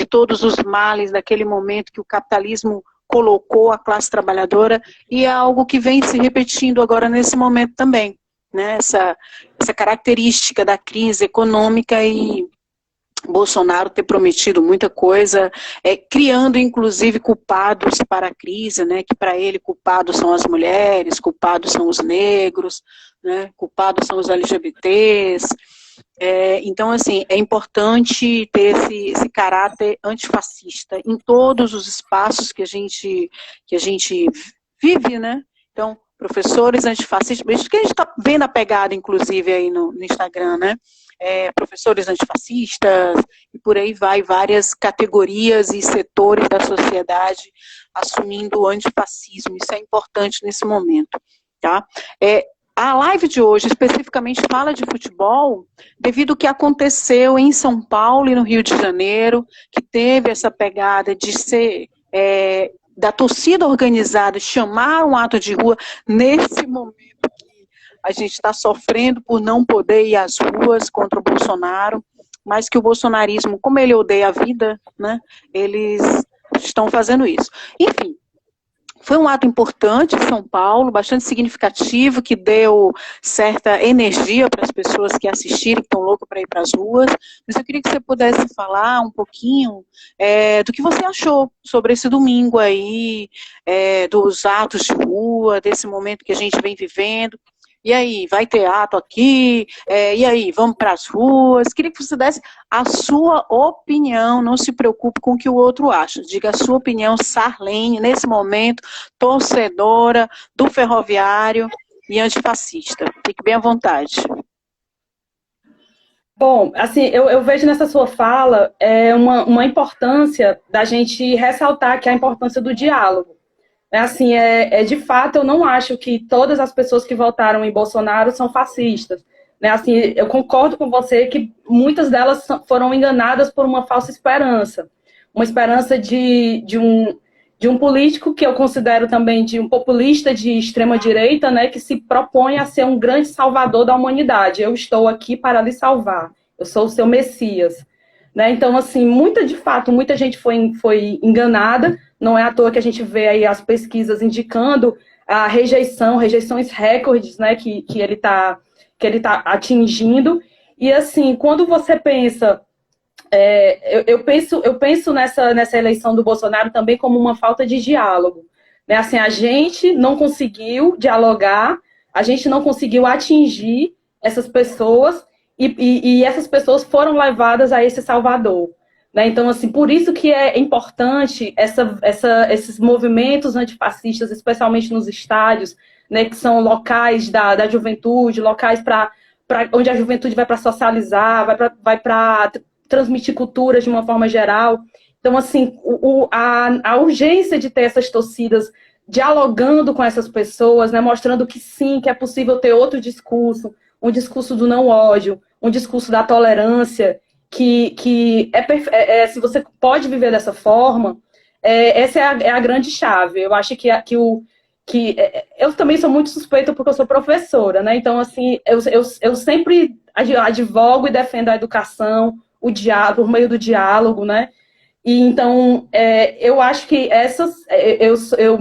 todos os males daquele momento que o capitalismo colocou a classe trabalhadora, e é algo que vem se repetindo agora nesse momento também, né, essa característica da crise econômica e Bolsonaro ter prometido muita coisa, criando inclusive culpados para a crise, né, que para ele culpados são as mulheres, culpados são os negros, né, culpados são os LGBTs. Então, assim, é importante ter esse caráter antifascista em todos os espaços que a gente vive, né? Então, professores antifascistas, isso que a gente está vendo a pegada, inclusive, aí no Instagram, né? Professores antifascistas, e por aí vai, várias categorias e setores da sociedade assumindo o antifascismo. Isso é importante nesse momento, tá? A live de hoje especificamente fala de futebol devido ao que aconteceu em São Paulo e no Rio de Janeiro, que teve essa pegada de ser da torcida organizada, chamar um ato de rua nesse momento que a gente está sofrendo por não poder ir às ruas contra o Bolsonaro, mas que o bolsonarismo, como ele odeia a vida, né, eles estão fazendo isso. Enfim, foi um ato importante em São Paulo, bastante significativo, que deu certa energia para as pessoas que assistiram, que estão loucas para ir para as ruas. Mas eu queria que você pudesse falar um pouquinho do que você achou sobre esse domingo aí, dos atos de rua, desse momento que a gente vem vivendo. E aí, vai ter ato aqui? E aí, vamos para as ruas? Queria que você desse a sua opinião, não se preocupe com o que o outro acha. Diga a sua opinião, Sarlene, nesse momento, torcedora do Ferroviário e antifascista. Fique bem à vontade. Bom, assim, eu vejo nessa sua fala uma importância da gente ressaltar que a importância do diálogo. Assim, de fato, eu não acho que todas as pessoas que votaram em Bolsonaro são fascistas. Né? Assim, eu concordo com você que muitas delas foram enganadas por uma falsa esperança. Uma esperança de um político que eu considero também de um populista de extrema-direita, né, que se propõe a ser um grande salvador da humanidade. Eu estou aqui para lhe salvar. Eu sou o seu Messias. Né? Então, assim, muita gente foi enganada. Não é à toa que a gente vê aí as pesquisas indicando a rejeições recordes, né, que ele tá atingindo. E, assim, quando você pensa... eu penso nessa eleição do Bolsonaro também como uma falta de diálogo. Né? Assim, a gente não conseguiu dialogar, a gente não conseguiu atingir essas pessoas e essas pessoas foram levadas a esse salvador. Né? Então, assim, por isso que é importante esses movimentos antifascistas, especialmente nos estádios, né, que são locais da juventude, locais onde a juventude vai para socializar, vai para transmitir cultura de uma forma geral. Então, assim, a urgência de ter essas torcidas dialogando com essas pessoas, né, mostrando que sim, que é possível ter outro discurso, um discurso do não ódio, um discurso da tolerância, se você pode viver dessa forma, essa é a grande chave. Eu acho que eu também sou muito suspeita porque eu sou professora, né? Então, assim, eu sempre advogo e defendo a educação, o diálogo, por meio do diálogo, né? E então, eu acho que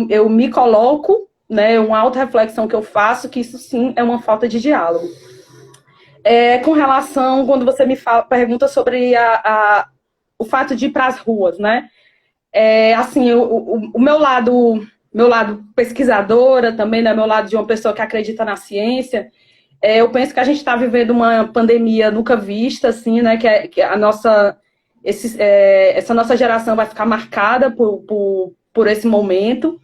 eu me coloco, né? Uma autorreflexão que eu faço, que isso sim é uma falta de diálogo. Com relação, quando você me pergunta sobre o fato de ir para as ruas, né? Assim, o meu lado pesquisadora também, né? Meu lado de uma pessoa que acredita na ciência, eu penso que a gente está vivendo uma pandemia nunca vista, assim, né? Que essa nossa geração vai ficar marcada por esse momento.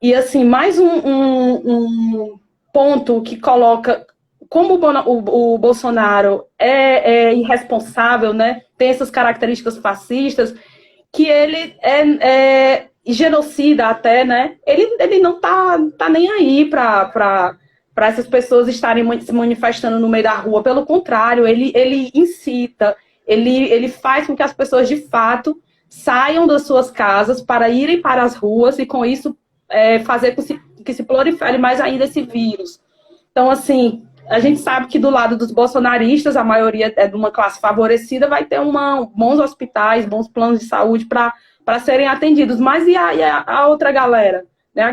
E, assim, mais um ponto que coloca como o Bolsonaro é irresponsável, né? Tem essas características fascistas, que ele é genocida até, né? Ele não tá nem aí para essas pessoas estarem se manifestando no meio da rua. Pelo contrário, ele incita, ele faz com que as pessoas, de fato, saiam das suas casas para irem para as ruas e, com isso, fazer com que se prolifere mais ainda esse vírus. Então, assim, a gente sabe que do lado dos bolsonaristas, a maioria é de uma classe favorecida, vai ter bons hospitais, bons planos de saúde para serem atendidos. Mas e a outra galera? Né? A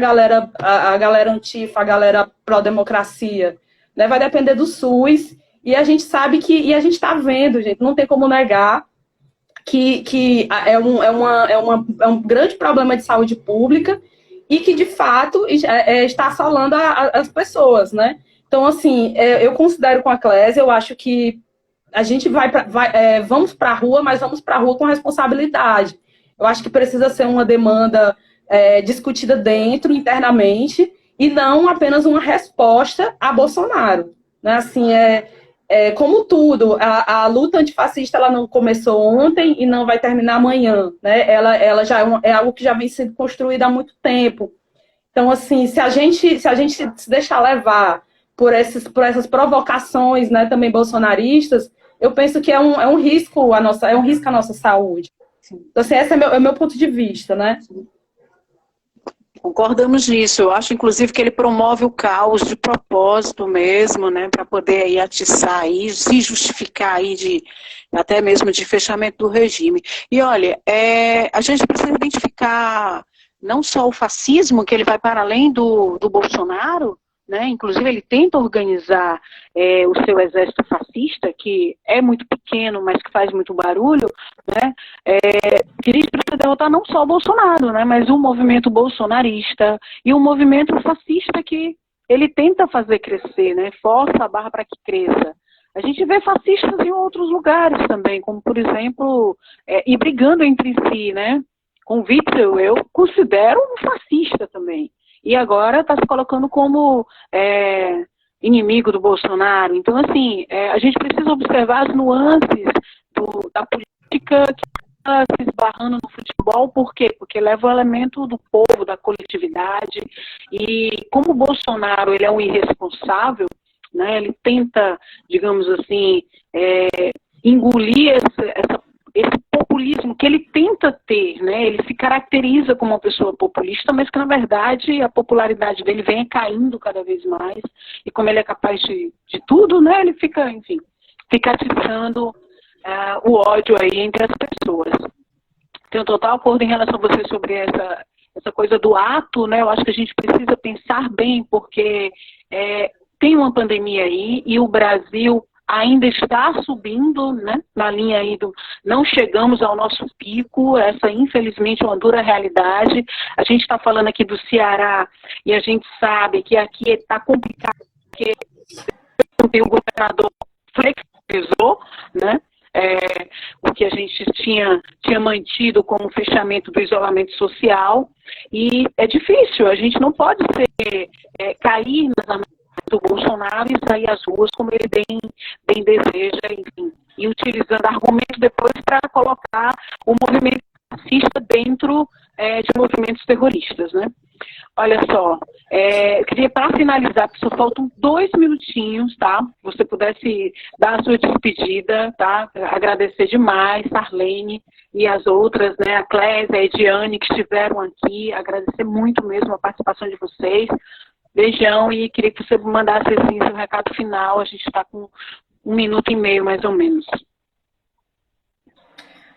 galera antifa, a galera pró-democracia. né? Vai depender do SUS, e a gente sabe que, e a gente está vendo, gente, não tem como negar que é um grande problema de saúde pública e que, de fato, está assolando as pessoas, né? Então, assim, eu considero com a Clésia, eu acho que a gente vamos para a rua, mas vamos para a rua com responsabilidade. Eu acho que precisa ser uma demanda discutida dentro, internamente, e não apenas uma resposta a Bolsonaro. Né? Assim, como tudo, a luta antifascista ela não começou ontem e não vai terminar amanhã. Né? Ela já é algo que já vem sendo construído há muito tempo. Então, assim, se a gente se deixar levar por essas provocações, né, também bolsonaristas, eu penso que é um risco à nossa saúde. Então, assim, esse é o meu ponto de vista, né? Concordamos nisso. Eu acho, inclusive, que ele promove o caos de propósito mesmo, né, para poder aí atiçar aí, se justificar aí até mesmo de fechamento do regime. E olha, a gente precisa identificar não só o fascismo, que ele vai para além do Bolsonaro, né? Inclusive ele tenta organizar o seu exército fascista, que é muito pequeno, mas que faz muito barulho, né? Que a gente precisa derrotar não só o Bolsonaro, né? Mas o movimento bolsonarista e o movimento fascista que ele tenta fazer crescer, né? Força a barra para que cresça. A gente vê fascistas em outros lugares também, como por exemplo, e brigando entre si, né? Com Witzel, eu considero um fascista também. E agora está se colocando como inimigo do Bolsonaro. Então, assim, a gente precisa observar as nuances da política que está se esbarrando no futebol. Por quê? Porque leva o elemento do povo, da coletividade. E como o Bolsonaro ele é um irresponsável, né, ele tenta, digamos assim, engolir esse populismo que ele tenta ter, né? Ele se caracteriza como uma pessoa populista, mas que na verdade a popularidade dele vem caindo cada vez mais, e como ele é capaz de tudo, né? Ele fica, enfim, fica atiçando o ódio aí entre as pessoas. Tenho total acordo em relação a você sobre essa coisa do ato, né? Eu acho que a gente precisa pensar bem, porque tem uma pandemia aí e o Brasil ainda está subindo, né, na linha aí não chegamos ao nosso pico, essa infelizmente é uma dura realidade. A gente está falando aqui do Ceará e a gente sabe que aqui está complicado, porque o governador flexibilizou, né, o que a gente tinha mantido como fechamento do isolamento social, e é difícil, a gente não pode cair nas ameaças do Bolsonaro e sair às ruas como ele bem deseja, enfim, e utilizando argumentos depois para colocar o movimento fascista dentro de movimentos terroristas, né? Olha só, eu queria, para finalizar, porque só faltam 2 minutinhos, tá? Se você pudesse dar a sua despedida, tá? Agradecer demais, Sarlene e as outras, né? A Clésia, a Ediane, que estiveram aqui, agradecer muito mesmo a participação de vocês. Beijão, e queria que você mandasse assim, seu recado final. A gente está com 1 minuto e meio, mais ou menos.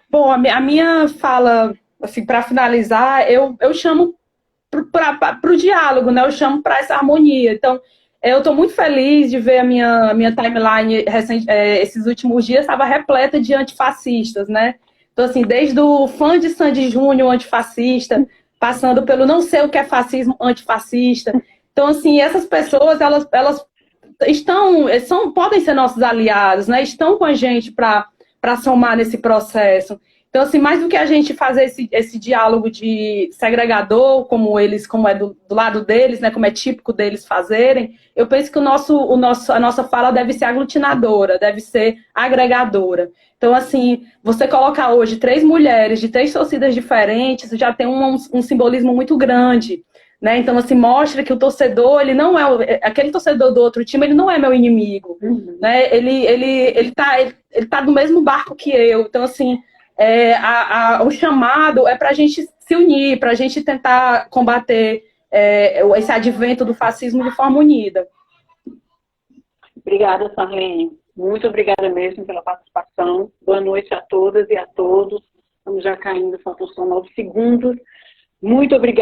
Bom, a minha fala, assim, para finalizar, eu chamo para o diálogo, né? Eu chamo para essa harmonia. Então, eu estou muito feliz de ver a minha timeline recente, esses últimos dias estava repleta de antifascistas, né? Então, assim, desde o fã de Sandy Júnior, antifascista, passando pelo não sei o que é fascismo, antifascista. Então, assim, essas pessoas, elas podem ser nossos aliados, né? Estão com a gente para somar nesse processo. Então, assim, mais do que a gente fazer esse diálogo de segregador, como é do lado deles, né? Como é típico deles fazerem, eu penso que a nossa fala deve ser aglutinadora, deve ser agregadora. Então, assim, você colocar hoje 3 mulheres de 3 torcidas diferentes, já tem um simbolismo muito grande. Né? Então, assim, mostra que o torcedor, ele não aquele torcedor do outro time, ele não é meu inimigo. Uhum. Né? Ele tá do mesmo barco que eu. Então, assim, o chamado é para a gente se unir, para a gente tentar combater esse advento do fascismo de forma unida. Obrigada, Sarlene. Muito obrigada mesmo pela participação. Boa noite a todas e a todos. Estamos já caindo, faltam só 9 segundos. Muito obrigada.